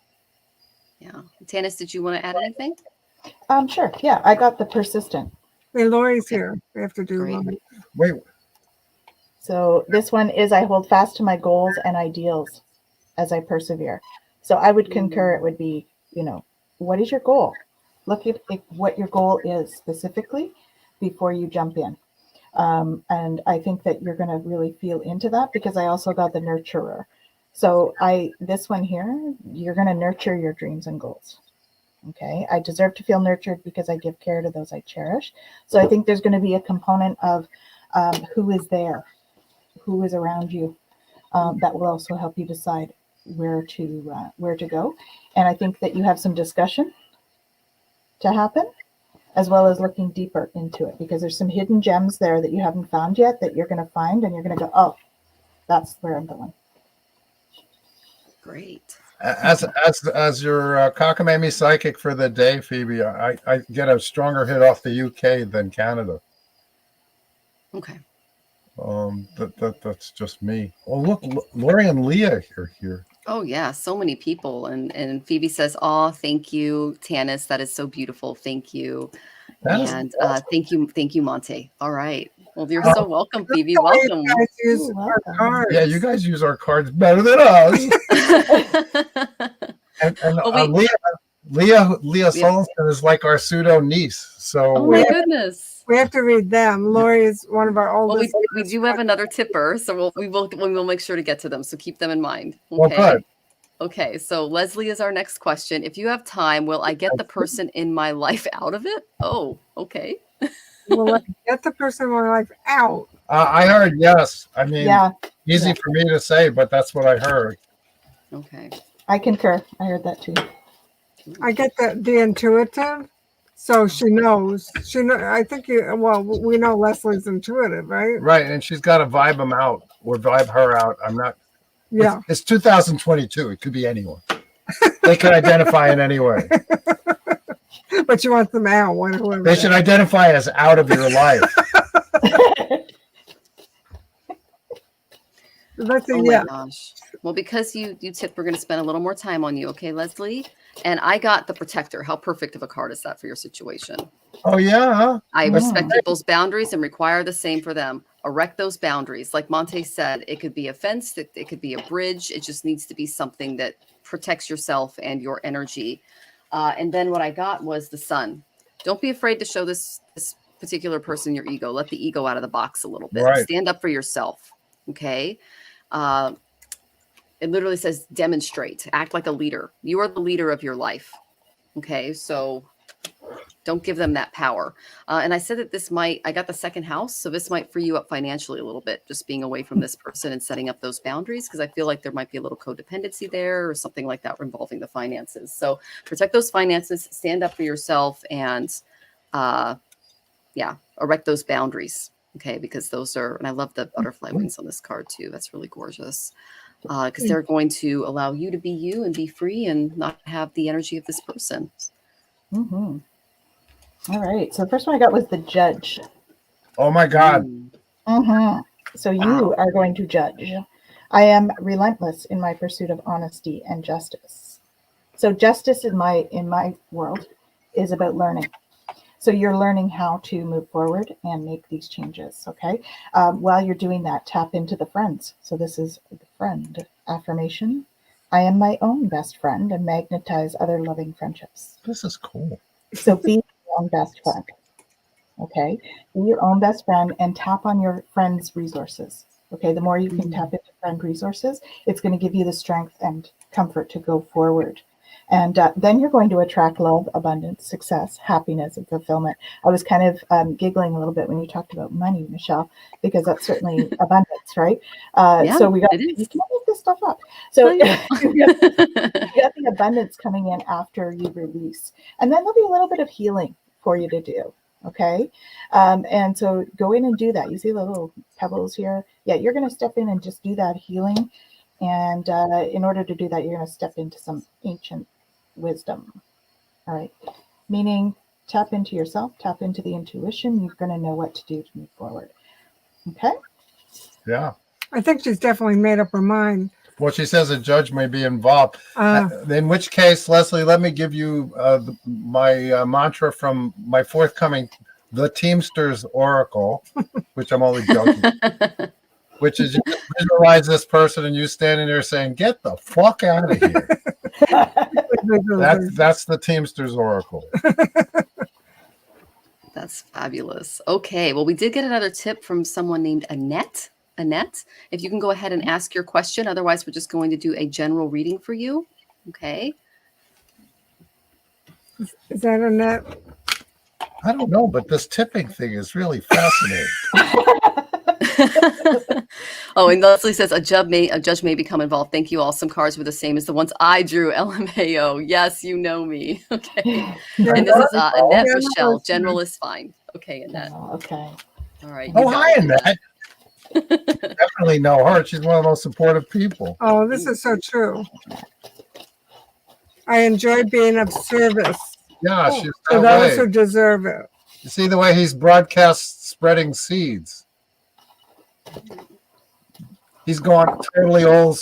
Yeah, Tanis, did you want to add anything? Sure. Yeah, I got the persistent. Hey, Lori's here. We have to do Lori. Wait. So this one is I hold fast to my goals and ideals as I persevere. So I would concur it would be, what is your goal? Look at what your goal is specifically before you jump in. And I think that you're going to really feel into that because I also got the nurturer. So this one here, you're going to nurture your dreams and goals. Okay, I deserve to feel nurtured because I give care to those I cherish. So I think there's going to be a component of who is there, who is around you, that will also help you decide where to go. And I think that you have some discussion to happen, as well as looking deeper into it, because there's some hidden gems there that you haven't found yet that you're going to find, and you're going to go, oh, that's where I'm going. Great. As your cockamamie psychic for the day, Phoebe, I get a stronger hit off the UK than Canada. Okay. That's just me. Oh, look, Lori and Leah are here. Oh yeah, so many people, and Phoebe says, "Oh, thank you, Tanis. That is so beautiful. Thank you." And thank you, Monte. All right. Well, you're so welcome, Phoebe. The way Welcome. You guys use You're our welcome. cards. Yeah, you guys use our cards better than us. And Well, Leah Solensen is like our pseudo niece. So oh my goodness. We have to read them. Lori is one of our Well, oldest. we do have another tipper, so we will make sure to get to them. So keep them in mind. well, Okay. good. Okay. So Leslie is our next question. If you have time, will I get the person in my life out of it? Oh, okay. Will I get the person in my life out? I heard yes. I mean, Yeah, easy Yeah. for me to say, but that's what I heard. Okay. I concur. I heard that too. I get the intuitive, so she knows. I think we know Leslie's intuitive, right? Right, and she's got to vibe them out or vibe her out. I'm not. Yeah. It's 2022. It could be anyone. They could identify in any way. But you want them out, whoever. They should identify as out of your life. That's a Oh yeah. my gosh. Well, because you tipped, we're going to spend a little more time on you. Okay, Leslie? And I got the protector. How perfect of a card is that for your situation? Oh yeah. Huh? I Mm. respect people's boundaries and require the same for them. Erect those boundaries. Like Monte said, it could be a fence, it could be a bridge. It just needs to be something that protects yourself and your energy. And then what I got was the sun. Don't be afraid to show this particular person your ego. Let the ego out of the box a little bit. Right. Stand up for yourself. Okay. It literally says demonstrate, act like a leader. You are the leader of your life. Okay. So don't give them that power. And I said that I got the second house. So this might free you up financially a little bit, just being away from this person and setting up those boundaries. Cause I feel like there might be a little codependency there or something like that involving the finances. So protect those finances, stand up for yourself and, erect those boundaries. Okay. Because those are, and I love the butterfly wings on this card too. That's really gorgeous. Because they're going to allow you to be you and be free and not have the energy of this person. Mm-hmm. All right. So the first one I got was the judge. Oh my God. Mm-hmm. So you are going to judge. I am relentless in my pursuit of honesty and justice. So justice in my world is about learning. So you're learning how to move forward and make these changes. Okay. While you're doing that, tap into the friends. So this is the friend affirmation. I am my own best friend and magnetize other loving friendships. This is cool. So be your own best friend. Okay. Be your own best friend and tap on your friends' resources. Okay. The more you can tap into friend resources, it's going to give you the strength and comfort to go forward. And then you're going to attract love, abundance, success, happiness, and fulfillment. I was kind of giggling a little bit when you talked about money, Michelle, because that's certainly abundance, right? So we got, you can't make this stuff up. So you got the abundance coming in after you release. And then there'll be a little bit of healing for you to do. Okay. And so go in and do that. You see the little pebbles here? Yeah, you're going to step in and just do that healing. And in order to do that, you're going to step into some ancient wisdom. All right. Meaning tap into yourself, tap into the intuition. You're going to know what to do to move forward. Okay. Yeah. I think she's definitely made up her mind. Well, she says a judge may be involved. In which case, Leslie, let me give you my mantra from my forthcoming The Teamsters Oracle, which I'm only joking, which is you visualize this person and you standing there saying, get the fuck out of here. That's the Teamsters Oracle. That's fabulous. Okay. Well, we did get another tip from someone named Annette. Annette, if you can go ahead and ask your question. Otherwise, we're just going to do a general reading for you. Okay. Is that Annette? I don't know, but this tipping thing is really fascinating. Oh, and Leslie says a judge may become involved. Thank you all. Some cards were the same as the ones I drew. LMAO. Yes, you know me. Okay. And this is Annette Rochelle. General is fine. Okay, Annette. Okay. All right. Oh, hi, Annette. Definitely know her. She's one of the most supportive people. Oh, this is so true. I enjoy being of service Yeah, she's to that those way. who deserve it. You see the way he's broadcast spreading seeds. He's gone totally old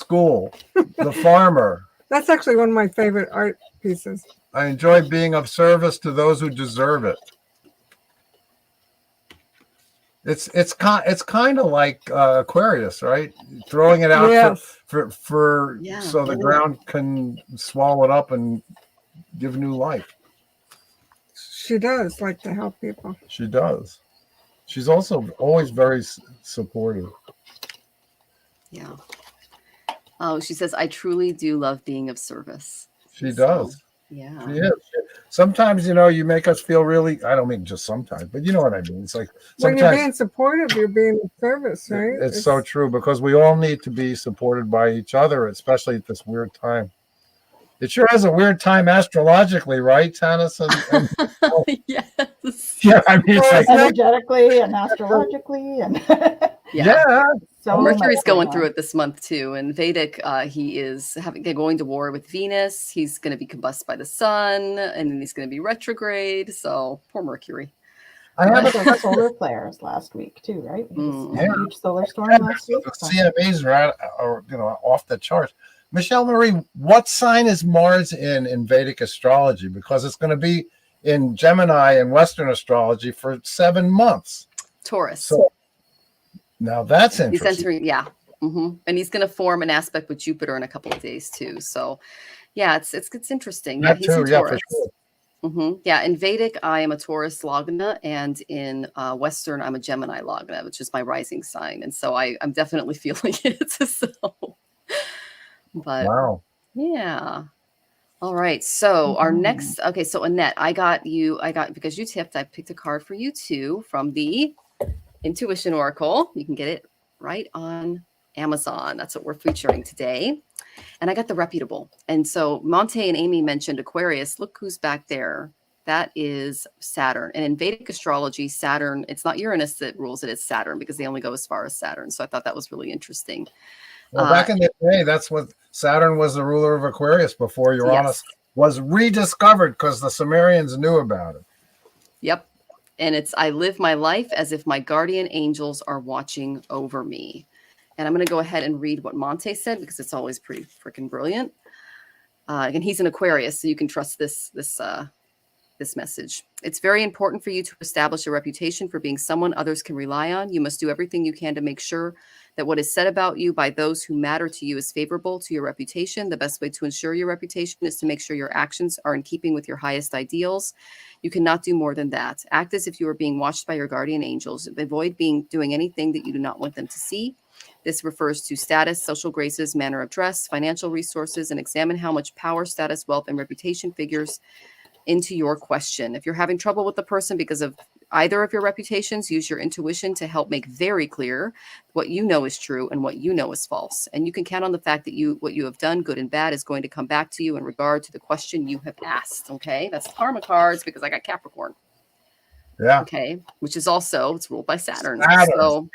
school. The farmer. That's actually one of my favorite art pieces. I enjoy being of service to those who deserve it. It's kind of like Aquarius, right? Throwing it out Yes. for Yeah. so the ground can swallow it up and give new life. She does like to help people. She does. She's also always very supportive. Yeah. Oh, she says, I truly do love being of service. She So, does. yeah. She is. Sometimes, you make us feel really, I don't mean just sometimes, but you know what I mean. It's like When you're sometimes being supportive, you're being of service, right? it's so true because we all need to be supported by each other, especially at this weird time. It sure is a weird time astrologically, right, Tanis? Yes. Yeah, I mean, it's like, Energetically and astrologically and yeah. so Mercury's much going on. through it this month too. And Vedic, he is going to war with Venus. He's going to be combusted by the sun, and then he's going to be retrograde. So poor Mercury. I have Also solar flares last week too, right? We had a huge solar storm last week. The CMAs are off the charts. Michelle Marie, what sign is Mars in Vedic astrology? Because it's going to be in Gemini and Western astrology for 7 months. Taurus. So now that's He's interesting. entering, and he's going to form an aspect with Jupiter in a couple of days too. So, yeah, it's interesting. That he's too, in yeah, Taurus. for sure. Yeah, in Vedic, I am a Taurus Lagna, and in Western, I'm a Gemini Lagna, which is my rising sign. And so I'm definitely feeling it. But wow. Yeah. All right. So our next, so Annette, because you tipped, I picked a card for you too from the Intuition Oracle. You can get it right on Amazon. That's what we're featuring today. And I got the reputable. And so Monte and Amy mentioned Aquarius. Look who's back there. That is Saturn. And in Vedic astrology, Saturn, it's not Uranus that rules it, it's Saturn, because they only go as far as Saturn. So I thought that was really interesting. Well, back in the day, that's what Saturn was the ruler of Aquarius before Uranus was rediscovered because the Sumerians knew about it. Yep. And I live my life as if my guardian angels are watching over me. And I'm going to go ahead and read what Monte said because it's always pretty freaking brilliant. And he's an Aquarius, so you can trust this message. It's very important for you to establish a reputation for being someone others can rely on. You must do everything you can to make sure that what is said about you by those who matter to you is favorable to your reputation. The best way to ensure your reputation is to make sure your actions are in keeping with your highest ideals. You cannot do more than that. Act as if you are being watched by your guardian angels. Avoid doing anything that you do not want them to see. This refers to status, social graces, manner of dress, financial resources, and examine how much power, status, wealth, and reputation figures into your question. If you're having trouble with the person because of either of your reputations, use your intuition to help make very clear what you know is true and what you know is false. And you can count on the fact that what you have done, good and bad, is going to come back to you in regard to the question you have asked. Okay, that's karma cards because I got Capricorn. Yeah. Okay, which is also, it's ruled by Saturn. So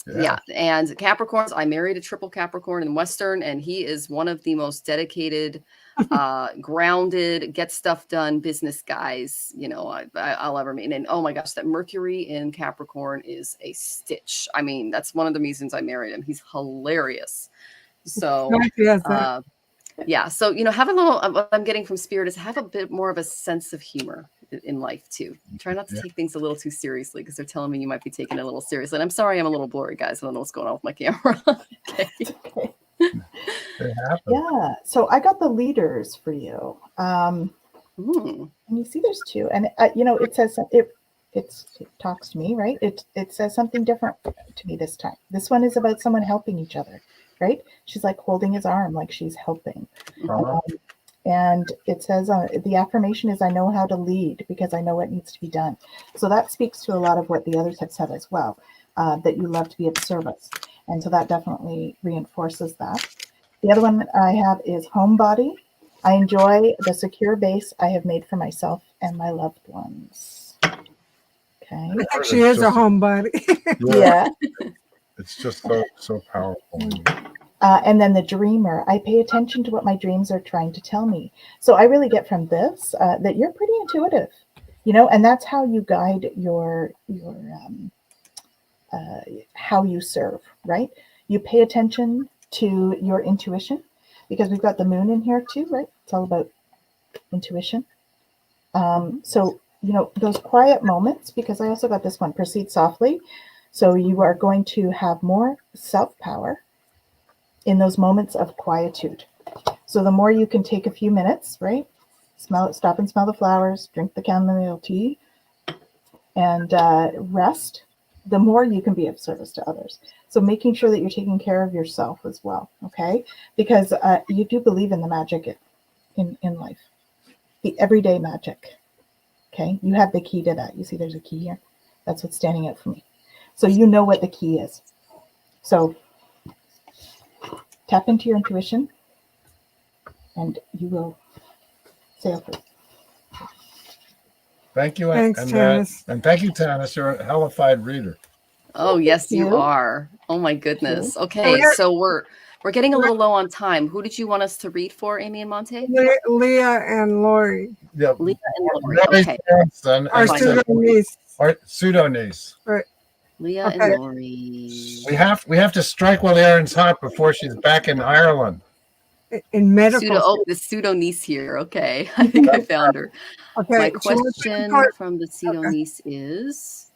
yeah. And Capricorns, I married a triple Capricorn in Western, and he is one of the most dedicated, grounded, get stuff done business guys, I'll ever meet. And oh my gosh, that Mercury in Capricorn is a stitch. I mean, that's one of the reasons I married him. He's hilarious. So, yeah. So, have a little, what I'm getting from Spirit is have a bit more of a sense of humor in life too. Try not to take things a little too seriously because they're telling me you might be taking it a little seriously. And I'm sorry, I'm a little blurry, guys. I don't know what's going on with my camera. Okay. Yeah. So I got the leaders for you. And you see there's two, and it says it talks to me, right? It says something different to me this time. This one is about someone helping each other, right? She's like holding his arm like she's helping. And it says the affirmation is, I know how to lead because I know what needs to be done. So that speaks to a lot of what the others have said as well, that you love to be of service. And so that definitely reinforces that. The other one I have is homebody. I enjoy the secure base I have made for myself and my loved ones. Okay. I think she is a homebody. Yeah. It's just so powerful. And then the dreamer, I pay attention to what my dreams are trying to tell me. So I really get from this that you're pretty intuitive, and that's how you guide your how you serve, right? You pay attention to your intuition because we've got the moon in here too, right? It's all about intuition. So, those quiet moments, because I also got this one, proceed softly. So you are going to have more self-power in those moments of quietude. So the more you can take a few minutes, right? Stop and smell the flowers, drink the chamomile tea, and rest, the more you can be of service to others. So making sure that you're taking care of yourself as well, okay? Because you do believe in the magic in life, the everyday magic, okay? You have the key to that. You see there's a key here? That's what's standing out for me. So you know what the key is. So tap into your intuition and you will sail through. Thank you. Thanks, Tanis. And thank you, Tanis. You're a hellified reader. Oh, yes, you you. are. Oh my goodness. you. Okay, so we're getting a little low on time. Who did you want us to read for, Amy and Monte? Leah and Lori. Yeah. Leah and Lori. Lori's Okay. grandson Our and pseudo-niece. our pseudo-niece. Right. Leah Okay. and Lori. We have to strike while the iron's hot before she's back in Ireland. In medical. The pseudo niece here. Okay, I think I found her. Okay. My she wants to question start- from the pseudo niece is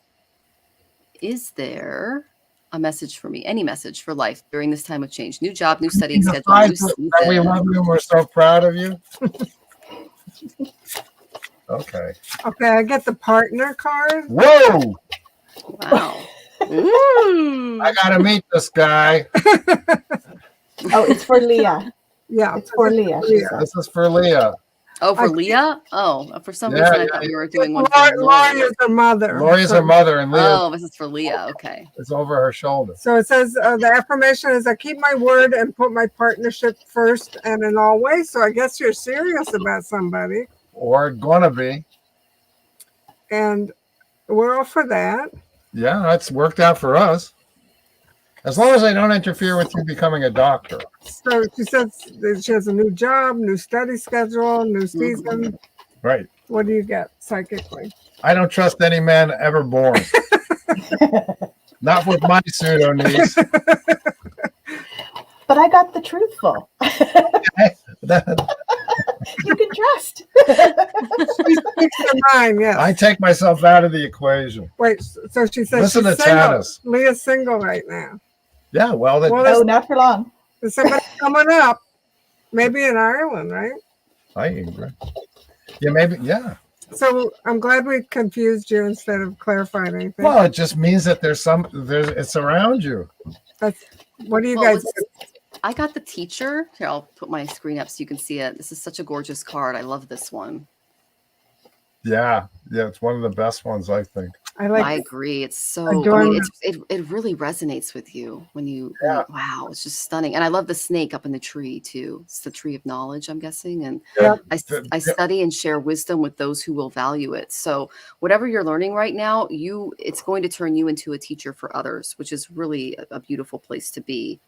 there a message for me? Any message for life during this time of change? New job, new studying schedule, new season. We love you and we're so proud of you. Okay. Okay, I get the partner card. Whoa! Wow. Ooh. I gotta meet this guy. Oh, it's for Leah. Yeah. It's for Leah. She said. This is for Leah. Oh, for Leah? Oh, for some Yeah, reason I yeah, thought we yeah. were doing one for Lori Lori. is her mother. Lori's her mother, and Leah Oh, this is for Leah. Okay. is over her shoulder. So it says the affirmation is I keep my word and put my partnership first and in all ways. So I guess you're serious about somebody. Or gonna be. And we're all for that. Yeah, that's worked out for us. As long as they don't interfere with you becoming a doctor. So she says that she has a new job, new study schedule, new season. Right. What do you get psychically? I don't trust any man ever born. Not with my pseudo niece. But I got the truthful. You can trust. She speaks her mind, yes. I take myself out of the equation. Wait, so she says Listen she's to single. Tanis. Leah's single right now. Yeah, well, Well, Oh, not for long. there's somebody coming up, maybe in Ireland, right? I agree. Yeah, maybe. Yeah. So I'm glad we confused you instead of clarifying anything. Well, it just means that it's around you. That's, what do you Well, guys do? I got the teacher. Here, I'll put my screen up so you can see it. This is such a gorgeous card. I love this one. Yeah, it's one of the best ones, I think. I agree. It's so. Adorable. It really resonates with you when you. Yeah. Wow, it's just stunning. And I love the snake up in the tree too. It's the tree of knowledge, I'm guessing. And Yeah. I study and share wisdom with those who will value it. So whatever you're learning right now, it's going to turn you into a teacher for others, which is really a beautiful place to be.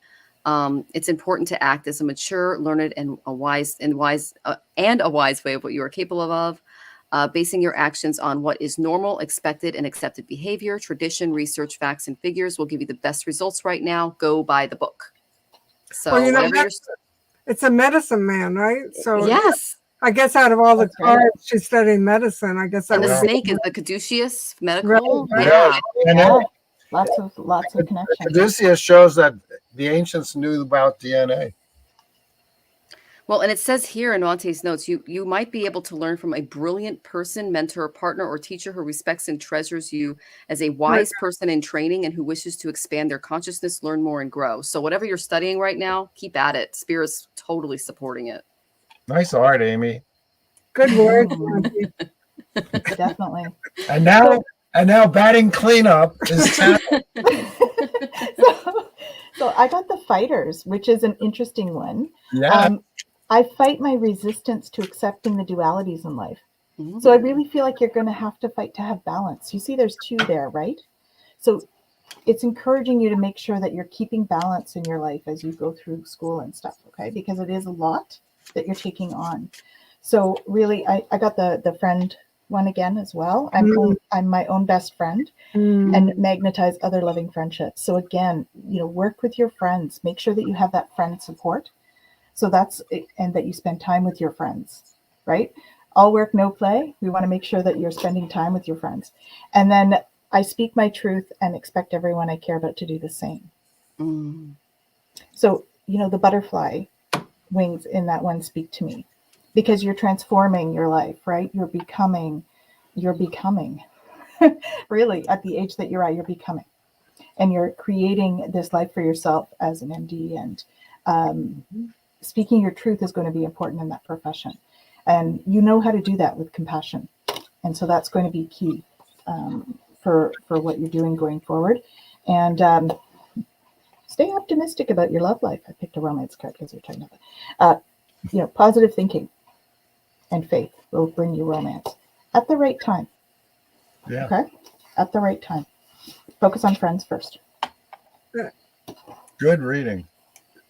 It's important to act as a mature, learned, and a wise way of what you are capable of. Basing your actions on what is normal, expected, and accepted behavior, tradition, research, facts, and figures will give you the best results right now. Go by the book. So Well, whatever it's a medicine man, right? So yes. I guess out of all the That's right. cards, she's studying medicine. I guess that And the would be snake is the caduceus medical. Right. Yeah. And Yeah. Lots of connections. Caduceus shows that the ancients knew about DNA. Well, and it says here in Monte's notes, you might be able to learn from a brilliant person, mentor, partner, or teacher who respects and treasures you as a wise person in training and who wishes to expand their consciousness, learn more, and grow. So whatever you're studying right now, keep at it. Spirit's totally supporting it. Nice art, Amy. good word. Definitely. And now batting cleanup is So I got the fighters, which is an interesting one. yeah. I fight my resistance to accepting the dualities in life. So I really feel like you're going to have to fight to have balance. You see, there's two there, right? So it's encouraging you to make sure that you're keeping balance in your life as you go through school and stuff, okay? Because it is a lot that you're taking on. So really, I got the friend one again as well. I'm my own best friend and magnetize other loving friendships. So again, work with your friends. Make sure that you have that friend support. So and that you spend time with your friends, right? All work, no play. We want to make sure that you're spending time with your friends. And then I speak my truth and expect everyone I care about to do the same. Mm. So, the butterfly wings in that one speak to me, because you're transforming your life, right? You're becoming really, at the age that you're at, you're becoming, and you're creating this life for yourself as an MD, and speaking your truth is going to be important in that profession, and you know how to do that with compassion, and so that's going to be key for what you're doing going forward. And stay optimistic about your love life. I picked a romance card because we're talking about that. Positive thinking and faith will bring you romance at the right time. Yeah. Okay? At the right time. Focus on friends first. Good reading.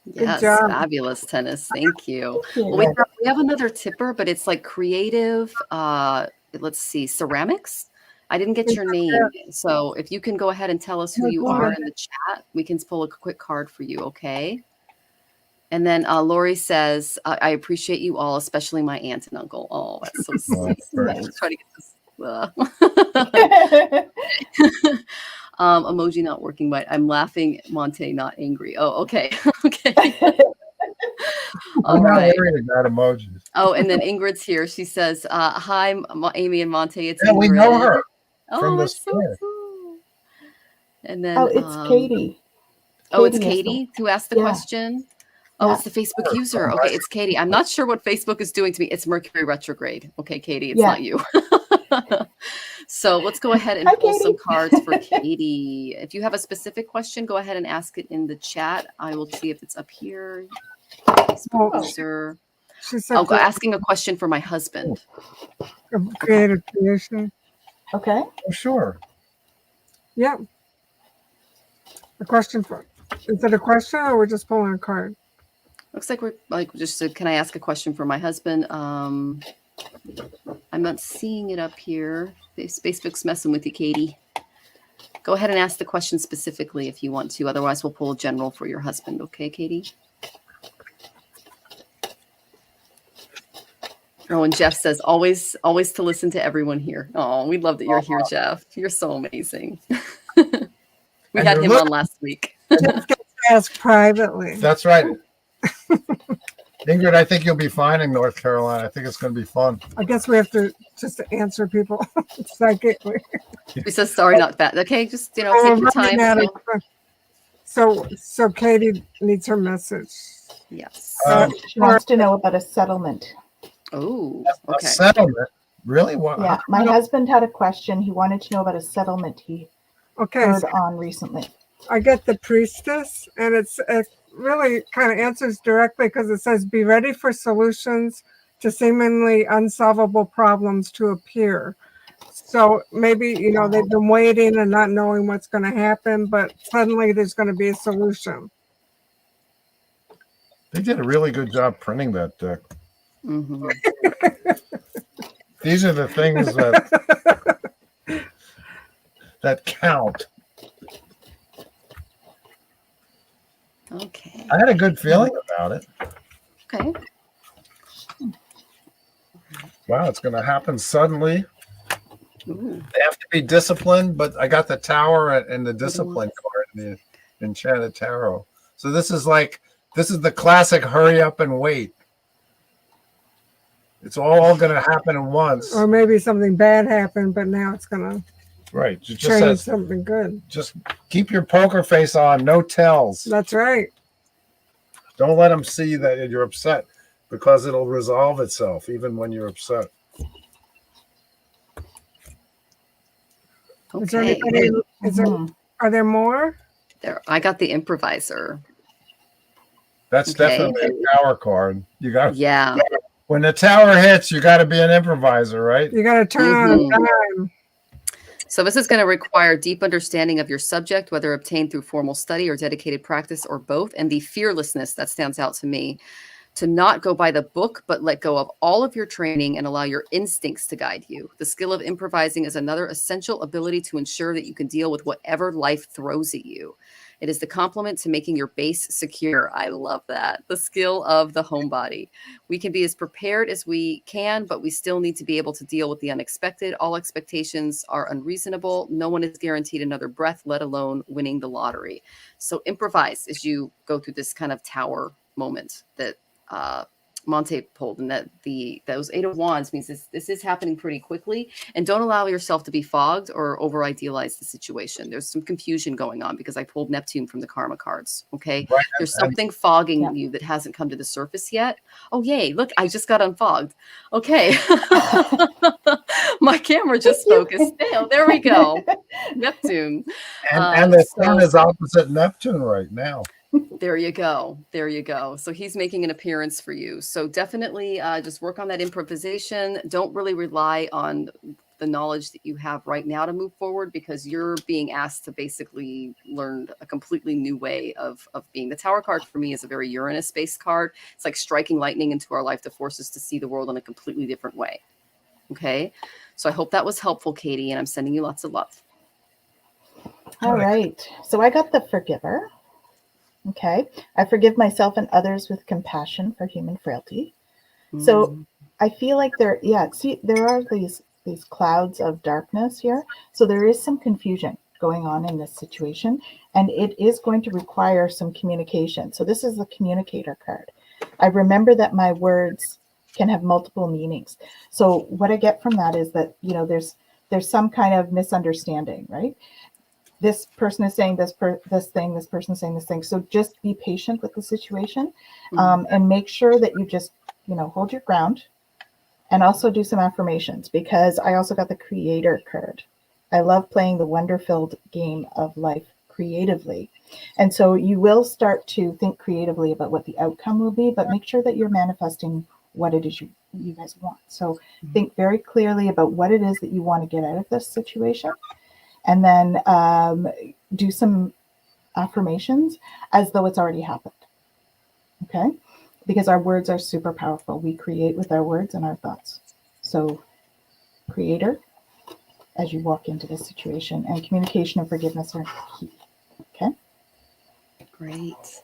Yes, job. fabulous, Tennis. Thank you. Thank you. Well, we have another tipper, but it's like creative, let's see, ceramics. I didn't get your name. So if you can go ahead and tell us who you are in the chat, we can pull a quick card for you, okay? And then Lori says, I appreciate you all, especially my aunt and uncle. Oh, that's so sweet. Nice. Try to get this. Emoji not working, but I'm laughing, Monte, not angry. Oh, okay. Okay. All I'm not right. worried about emojis. Oh, and then Ingrid's here. She says, hi, Amy and Monte. It's Yeah, Ingrid. we know her Oh, from the that's so store. cool. And then it's Katie. Oh, it's Katie is Katie who asked the Yeah. question. Oh, Yeah. it's the Facebook user. Okay, it's Katie. I'm not sure what Facebook is doing to me. It's Mercury retrograde. Okay, Katie, it's Yeah. not you. So let's go ahead and Hi, pull some Katie. cards for Katie. If you have a specific question, go ahead and ask it in the chat. I will see if it's up here. Facebook user. She said Asking a question for my husband. creative creation. Okay. Oh, sure. Yeah. A question for, is it a question or we're just pulling a card? Looks like we're like just can I ask a question for my husband? I'm not seeing it up here. Facebook's messing with you, Katie. Go ahead and ask the question specifically if you want to. Otherwise, we'll pull a general for your husband. Okay, Katie? Oh, and Jeff says, always to listen to everyone here. Oh, we love that you're here, Jeff. You're so amazing. We had him on last week. Jeff gets asked privately. That's right. Ingrid, I think you'll be fine in North Carolina. I think it's going to be fun. I guess we have to just answer people psychically. He says, sorry, not bad. Okay, just, take your time. So Katie needs her message. Yes. She wants to know about a settlement. Oh, A okay. settlement? Really? What? Yeah, my husband had a question. He wanted to know about a settlement he heard So on recently. I get the priestess, and it really kind of answers directly because it says, be ready for solutions to seemingly unsolvable problems to appear. So maybe, they've been waiting and not knowing what's going to happen, but suddenly there's going to be a solution. They did a really good job printing that deck. Mm-hmm. These are the things that count. Okay. I had a good feeling about it. Okay. Wow, it's going to happen suddenly. Ooh. They have to be disciplined, but I got the Tower and the Discipline card in the Enchanted Tarot. So this is the classic hurry up and wait. It's all going to happen at once. Or maybe something bad happened, but now it's going to Right. Just change says, something good. just keep your poker face on. No tells. That's right. Don't let them see that you're upset, because it'll resolve itself even when you're upset. Okay. Are there more? There, I got the improviser. That's definitely a Tower card. You got Yeah. When the Tower hits, you got to be an improviser, right? You got to turn on a dime. So this is going to require deep understanding of your subject, whether obtained through formal study or dedicated practice or both, and the fearlessness that stands out to me, to not go by the book, but let go of all of your training and allow your instincts to guide you. The skill of improvising is another essential ability to ensure that you can deal with whatever life throws at you. It is the complement to making your base secure. I love that. The skill of the homebody. We can be as prepared as we can, but we still need to be able to deal with the unexpected. All expectations are unreasonable. No one is guaranteed another breath, let alone winning the lottery. So improvise as you go through this kind of tower moment that Monte pulled, and that those 8 of Wands means this is happening pretty quickly. And don't allow yourself to be fogged or over idealize the situation. There's some confusion going on because I pulled Neptune from the karma cards. Okay, Right. there's something fogging you that hasn't come to the surface yet. Oh yay, look, I just got unfogged. Okay. My camera just focused. Oh, there we go. Neptune. And the sun is opposite Neptune right now. There you go. There you go. So he's making an appearance for you. So definitely just work on that improvisation. Don't really rely on the knowledge that you have right now to move forward, because you're being asked to basically learn a completely new way of being. The Tower card for me is a very Uranus-based card. It's like striking lightning into our life to force us to see the world in a completely different way. Okay. So I hope that was helpful, Katie, and I'm sending you lots of love. All right. So I got the Forgiver. Okay. I forgive myself and others with compassion for human frailty. So I feel like there are these clouds of darkness here. So there is some confusion going on in this situation, and it is going to require some communication. So this is the communicator card. I remember that my words can have multiple meanings. So what I get from that is that, there's some kind of misunderstanding, right? This person is saying this thing, this person is saying this thing. So just be patient with the situation, and make sure that you just, hold your ground, and also do some affirmations, because I also got the Creator card. I love playing the wonder-filled game of life creatively. And so you will start to think creatively about what the outcome will be, but make sure that you're manifesting what it is you guys want. So think very clearly about what it is that you want to get out of this situation. And then do some affirmations as though it's already happened. Okay? Because our words are super powerful. We create with our words and our thoughts. So, Creator, as you walk into this situation, and communication and forgiveness are key. Okay? Great.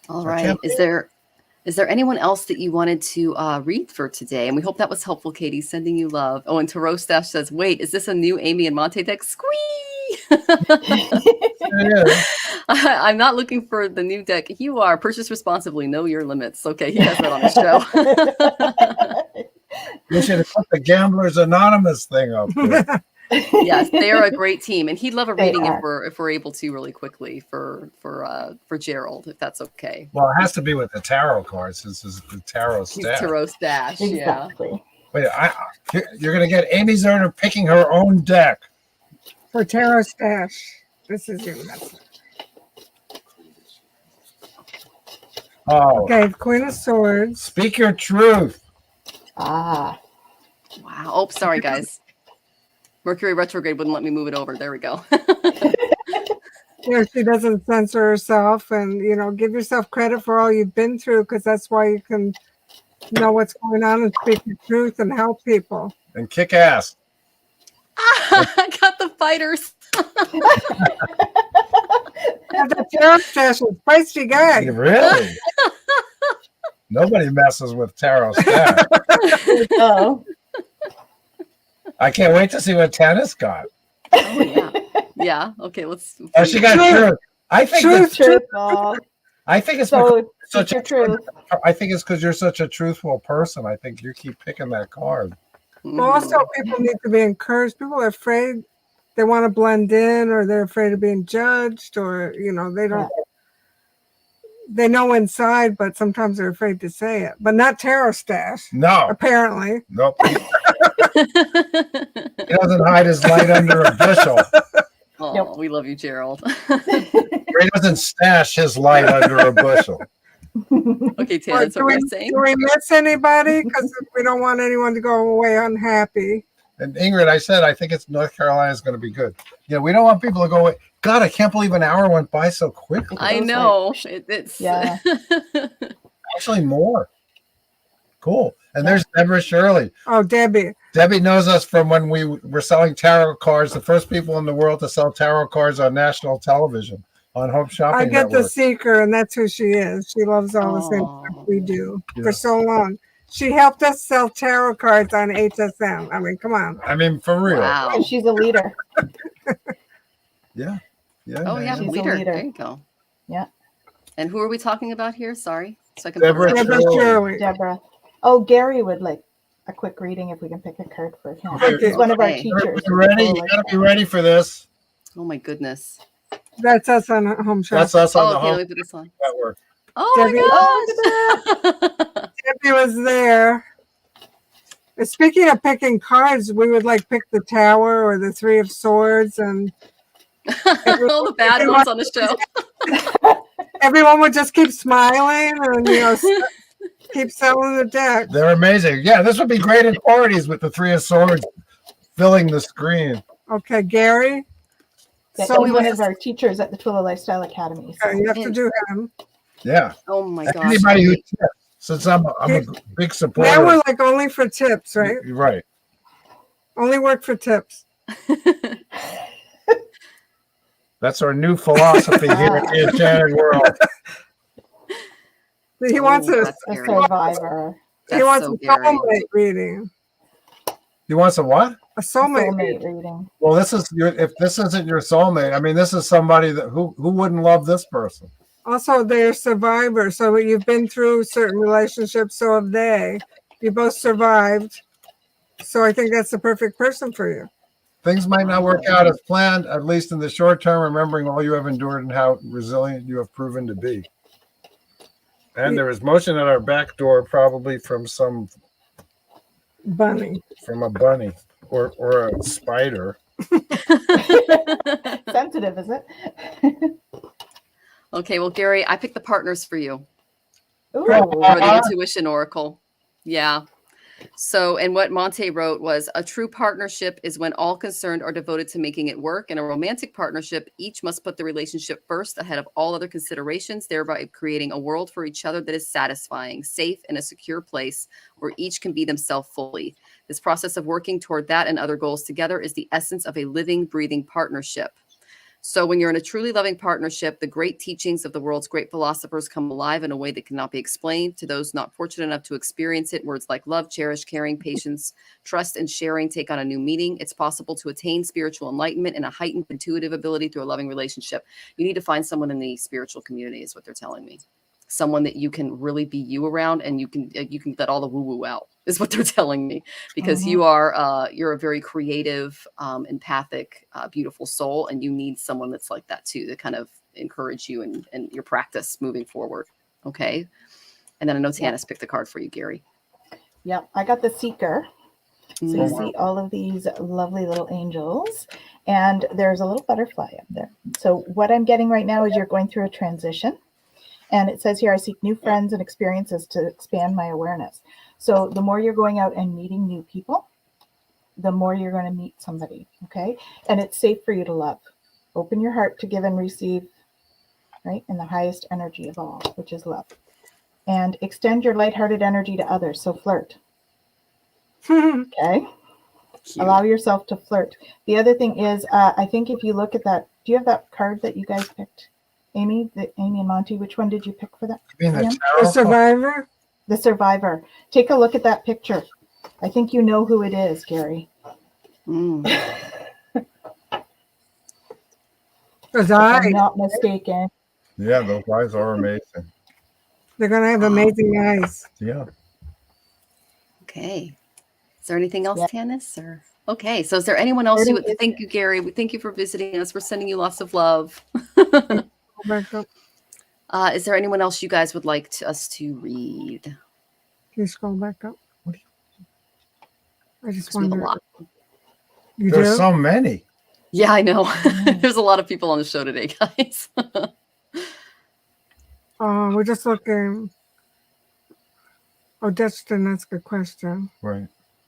All right. Is there anyone else that you wanted to read for today? And we hope that was helpful, Katie. Sending you love. Oh, and Tarot Stash says, wait, is this a new Amy and Monte deck? Squee! I'm not looking for the new deck. You are. Purchase responsibly. Know your limits. Okay, he has that on the show. You should have put the Gamblers Anonymous thing up there. Yes, they are a great team, and he'd love a reading if we're able to really quickly for Gerald, if that's okay. Well, it has to be with the tarot cards, since it's the tarot stash. Tarot stash, exactly. Yeah. Wait, you're going to get Amy Zerner picking her own deck for tarot stash. This is your message. Oh, okay. Queen of Swords. Speak your truth. Ah. Wow. Oh, sorry, guys. Mercury retrograde wouldn't let me move it over. There we go. She doesn't censor herself, and give yourself credit for all you've been through, because that's why you can know what's going on and speak the truth and help people and kick ass. I got the fighters. The tarot stash is feisty guy. Really? Nobody messes with tarot stash. Oh. I can't wait to see what Tannis got. Oh yeah, yeah. Okay, let's. Oh, she got truth. I think Truth. I think it's so such a truth. I think it's because you're such a truthful person. I think you keep picking that card. Well, also, people need to be encouraged. People are afraid. They want to blend in, or they're afraid of being judged, or they don't. They know inside, but sometimes they're afraid to say it. But not tarot stash. No. Apparently. Nope. He doesn't hide his light under a bushel. Oh, Nope. We love you, Gerald. He doesn't stash his light under a bushel. Okay, Tina, that's what we're saying. Do we miss anybody? Because we don't want anyone to go away unhappy. And Ingrid, I said, I think North Carolina is going to be good. We don't want people to go away. God, I can't believe an hour went by so quickly. I know. It's yeah. Actually, more. Cool. And there's Deborah Shirley. Oh, Debbie. Debbie knows us from when we were selling tarot cards, the first people in the world to sell tarot cards on national television on Hope Shopping I get the Network. seeker, and that's who she is. She loves all the same stuff we do Yeah. for so long. She helped us sell tarot cards on HSM. I mean, come on. I mean, for real. Wow. And she's a leader. Yeah. Yeah. Oh, yeah, She's a leader. leader. There you go. Yeah. And who are we talking about here? Sorry. So I can Deborah put it Deborah Shirley. Shirley. Deborah. Oh, Gary would like a quick reading if we can pick a card for him. Okay. He's one of our Okay. teachers. You ready? You gotta be ready for this. Oh my goodness. That's us on Home Shop. That's us on Oh, the okay, Home let me put this on. Network. Oh my gosh. Debbie was there. Speaking of picking cards, we would like pick the Tower or the Three of Swords, and All the bad ones on the show. everyone would just keep smiling and keep selling the deck. They're amazing. Yeah, this would be great at parties with the Three of Swords filling the screen. Okay, Gary. Yeah, So he's one of our teachers at the Twila Lifestyle Academy. So. you have to do him. Yeah. Oh my gosh. Anybody who tips, since I'm a big supporter. Now we're like only for tips, right? You're right. Only work for tips. That's our new philosophy here at the Enchanted World. He wants a that's A Gary. survivor. he wants so a Gary. soulmate reading. He wants a what? A A soulmate. soulmate reading. Well, this is if this isn't your soulmate, I mean, this is somebody that who wouldn't love this person. Also, they're survivors. So you've been through certain relationships, so have they. You both survived. So I think that's the perfect person for you. Things might not work out as planned, at least in the short term, remembering all you have endured and how resilient you have proven to be. And there is motion at our back door, probably from Bunny. a bunny or a spider. Sensitive, is it? Okay, well, Gary, I picked the partners for you Ooh. for the Intuition Oracle. Yeah. So, and what Monte wrote was a true partnership is when all concerned are devoted to making it work. In a romantic partnership, each must put the relationship first ahead of all other considerations, thereby creating a world for each other that is satisfying, safe, and a secure place where each can be themselves fully. This process of working toward that and other goals together is the essence of a living, breathing partnership. So when you're in a truly loving partnership, the great teachings of the world's great philosophers come alive in a way that cannot be explained. To those not fortunate enough to experience it, words like love, cherish, caring, patience, trust, and sharing take on a new meaning. It's possible to attain spiritual enlightenment and a heightened intuitive ability through a loving relationship. You need to find someone in the spiritual community is what they're telling me. Someone that you can really be you around, and you can let all the woo-woo out is what they're telling me, because you're a very creative, empathic, beautiful soul, and you need someone that's like that too, to kind of encourage you and your practice moving forward. Okay. And then I know Tanis picked the card for you, Gary. Yep, I got the Seeker. So you see all of these lovely little angels, and there's a little butterfly up there. So what I'm getting right now is you're going through a transition. And it says here, I seek new friends and experiences to expand my awareness. So the more you're going out and meeting new people, the more you're going to meet somebody, okay? And it's safe for you to love. Open your heart to give and receive, right? In the highest energy of all, which is love. And extend your lighthearted energy to others, so flirt. Okay? Cute. Allow yourself to flirt. The other thing is, I think if you look at that, do you have that card that you guys picked? Amy and Monte, which one did you pick for that? The survivor? The survivor. Take a look at that picture. I think you know who it is, Gary. Those If eyes. I'm not mistaken. Yeah, those eyes are amazing. They're going to have amazing eyes. Yeah. Okay. Is there anything else, Tanis? Or okay. So is there anyone else you would thank you, Gary? We thank you for visiting us. We're sending you lots of love. Is there anyone else you guys would like us to read? Can you scroll back up? I just There's wonder. a lot. There's so many. Yeah, I know. There's a lot of people on the show today, guys. We're just looking. Odette, that's a good question. Right.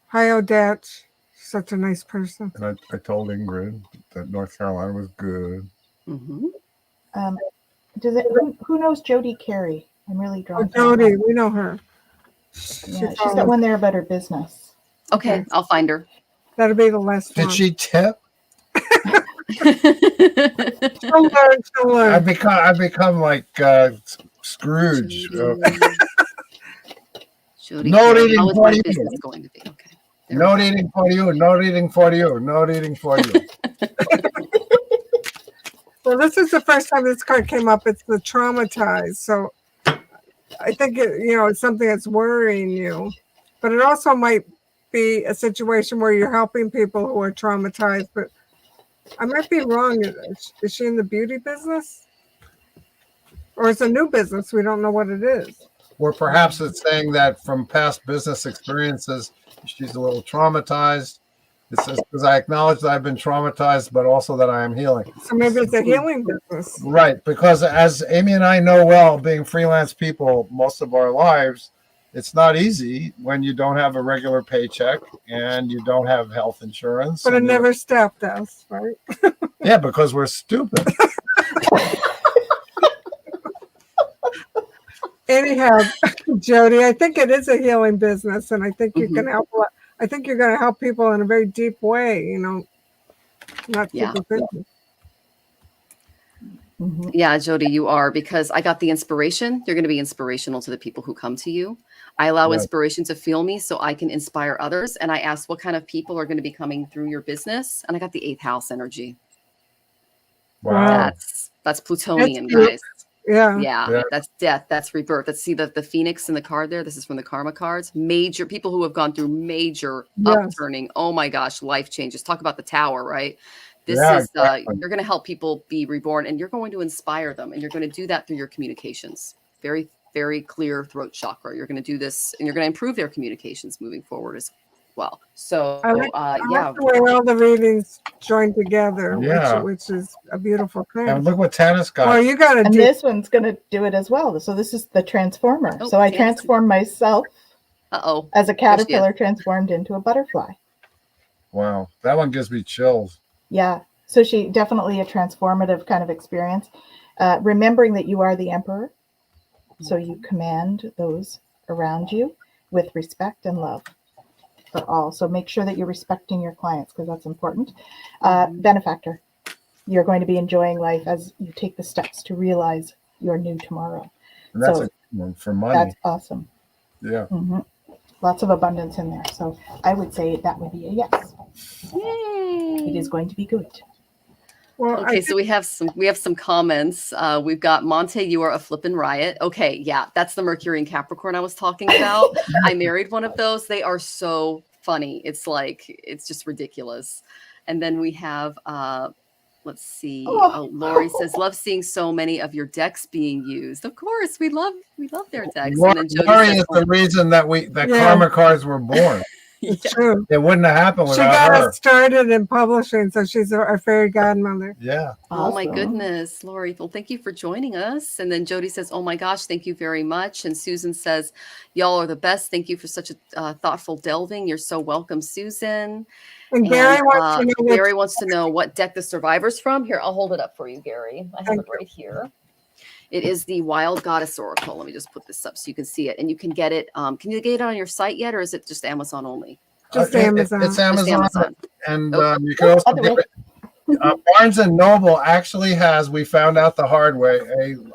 Hi, Odette. Such a nice person. And I told Ingrid that North Carolina was good. Who knows Jody Carey? I'm really drawn to Jody, we know her. Yeah, she's got one there about her business. Okay, I'll find her. That'll be the last one. Did she tip? She'll learn. I've become like Scrooge. Jody, No Carey, eating how is for my you. business going to be? Okay. There No we go. eating for you. No eating for you. No eating for you. Well, this is the first time this card came up. It's the traumatized. So I think it's something that's worrying you, but it also might be a situation where you're helping people who are traumatized. But I might be wrong. Is she in the beauty business, or it's a new business? We don't know what it is. Or perhaps it's saying that from past business experiences, she's a little traumatized. It says, because I acknowledge that I've been traumatized, but also that I am healing. So maybe it's a healing business. Right. Because as Amy and I know well, being freelance people most of our lives, it's not easy when you don't have a regular paycheck and you don't have health insurance. But it never stopped us, right? Yeah, because we're stupid. Anyhow, Jody, I think it is a healing business, and I think you can help. I think you're going to help people in a very deep way. Not superficial. Yeah, Jody, you are, because I got the inspiration. You're going to be inspirational to the people who come to you. I allow inspiration to feel me so I can inspire others. And I asked what kind of people are going to be coming through your business. And I got the 8th house energy. Wow. That's Plutonian, guys. Yeah. That's death. That's rebirth. Let's see the phoenix in the card there. This is from the karma cards. Major people who have gone through major upturning. Oh my gosh, life changes. Talk about the tower, right? This is exactly. You're going to help people be reborn, and you're going to inspire them, and you're going to do that through your communications. Very, very clear throat chakra. You're going to do this, and you're going to improve their communications moving forward as well. So I like the way all the readings join together, which is a beautiful thing. And look what Tannis got. Well, you got to. And this one's going to do it as well. So this is the transformer. So I transformed myself. As a caterpillar transformed into a butterfly. Wow, that one gives me chills. Yeah. So she definitely a transformative kind of experience. Remembering that you are the emperor. So you command those around you with respect and love for all. So make sure that you're respecting your clients, because that's important. Benefactor. You're going to be enjoying life as you take the steps to realize your new tomorrow. And that's a good one for money. That's awesome. Yeah. Lots of abundance in there. So I would say that would be a yes. Yay! It is going to be good. Well, okay, so we have some comments. We've got Monte, you are a flippin' riot. Okay, yeah, that's the Mercury and Capricorn I was talking about. I married one of those. They are so funny. It's just ridiculous. And then we have let's see. Lori says, love seeing so many of your decks being used. Of course, we love their decks. Lori is the reason that karma cards were born. It's true. It wouldn't have happened without her. She got us started in publishing, so she's our fairy godmother. Yeah. Awesome. Oh my goodness, Lori. Well, thank you for joining us. And then Jody says, oh my gosh, thank you very much. And Susan says, y'all are the best. Thank you for such a thoughtful delving. You're so welcome, Susan. And Gary wants to know what deck the survivor's from. Here, I'll hold it up for you, Gary. I have it right here. It is the Wild Goddess Oracle. Let me just put this up so you can see it. And you can get it. Can you get it on your site yet, or is it just Amazon only? Just Amazon. It's Amazon. And you can also get it. Barnes & Noble actually has, we found out the hard way,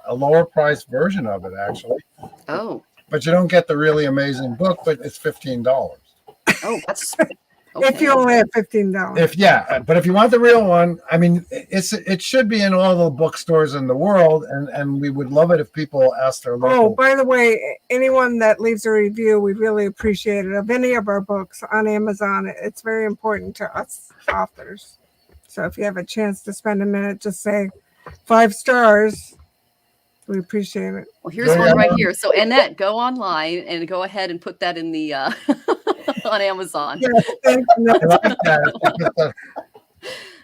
a lower priced version of it, actually. Oh. But you don't get the really amazing book, but it's $15. Oh, that's... Okay. If you only have $15. But if you want the real one, I mean, it should be in all the bookstores in the world, and we would love it if people ask their local. Oh, by the way, anyone that leaves a review, we really appreciate it. Of any of our books on Amazon, it's very important to us authors. So if you have a chance to spend a minute, just say 5 stars. We appreciate it. Well, here's one right here. So Annette, go online and go ahead and put that in the on Amazon. Yeah, thank you. I like that.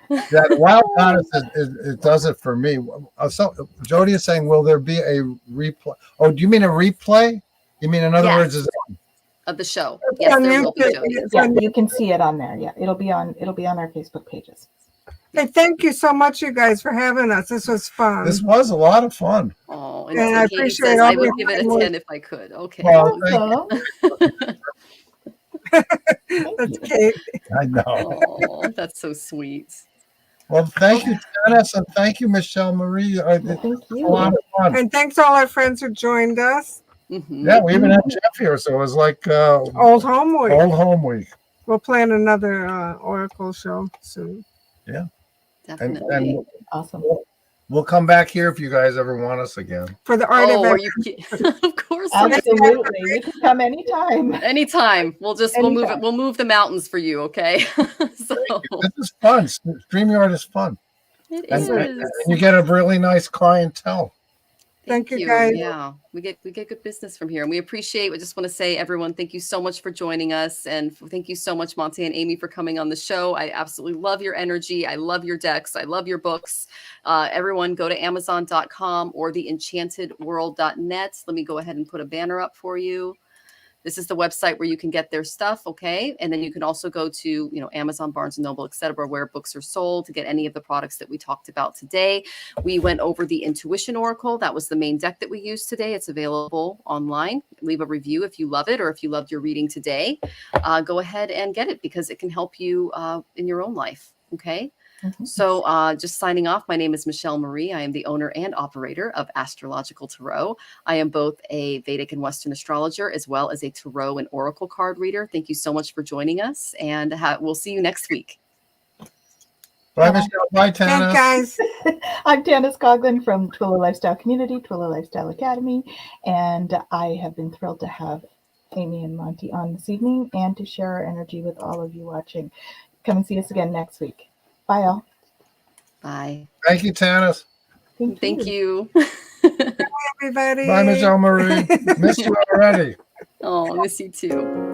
The Wild Goddess it does it for me. So Jody is saying, will there be a replay? Oh, do you mean a replay? You mean, in other words, of the show? Yes, there will be. Yeah, you can see it on there. Yeah, it'll be on our Facebook pages. Hey, thank you so much, you guys, for having us. This was fun. This was a lot of fun. Oh, and I appreciate it. I would give it a 10 if I could. Okay. Well, That's Kate. I know. Oh, that's so sweet. Well, thank you, Dennis, and thank you, Michelle Marie. Well, thank It's a you. lot of fun. And thanks to all our friends who joined us. Yeah, we even had Jeff here, so it was like Old Home Week. old home week. We'll plan another Oracle show soon. Definitely. And Awesome. we'll come back here if you guys ever want us again. For the art Oh, of are it. you kidding? Of course. Absolutely. You can come anytime. Anytime. We'll move it. Anytime. We'll move the mountains for you, okay? So This is fun. StreamYard is fun. it And, is. and you get a really nice clientele. Thank you, guys. Yeah, we get good business from here, and we appreciate. I just want to say, everyone, thank you so much for joining us, and thank you so much, Monte and Amy, for coming on the show. I absolutely love your energy. I love your decks. I love your books. Everyone, go to Amazon.com or the enchantedworld.net. Let me go ahead and put a banner up for you. This is the website where you can get their stuff, okay? And then you can also go to, Amazon, Barnes & Noble, etc., where books are sold to get any of the products that we talked about today. We went over the Intuition Oracle. That was the main deck that we used today. It's available online. Leave a review if you love it or if you loved your reading today. Go ahead and get it because it can help you in your own life, okay? So just signing off, my name is Michelle Marie. I am the owner and operator of Astrological Tarot. I am both a Vedic and Western astrologer as well as a Tarot and Oracle card reader. Thank you so much for joining us, and we'll see you next week. Bye, Michelle. Bye, Tana. Thanks, guys. I'm Tanis Coughlin from Twilla Lifestyle Community, Twilla Lifestyle Academy, and I have been thrilled to have Amy and Monte on this evening and to share our energy with all of you watching. Come and see us again next week. Bye, all. Bye. Thank you, Tanis. Thank you. Everybody. Bye, Michelle Marie. Miss you already. Oh, I miss you too.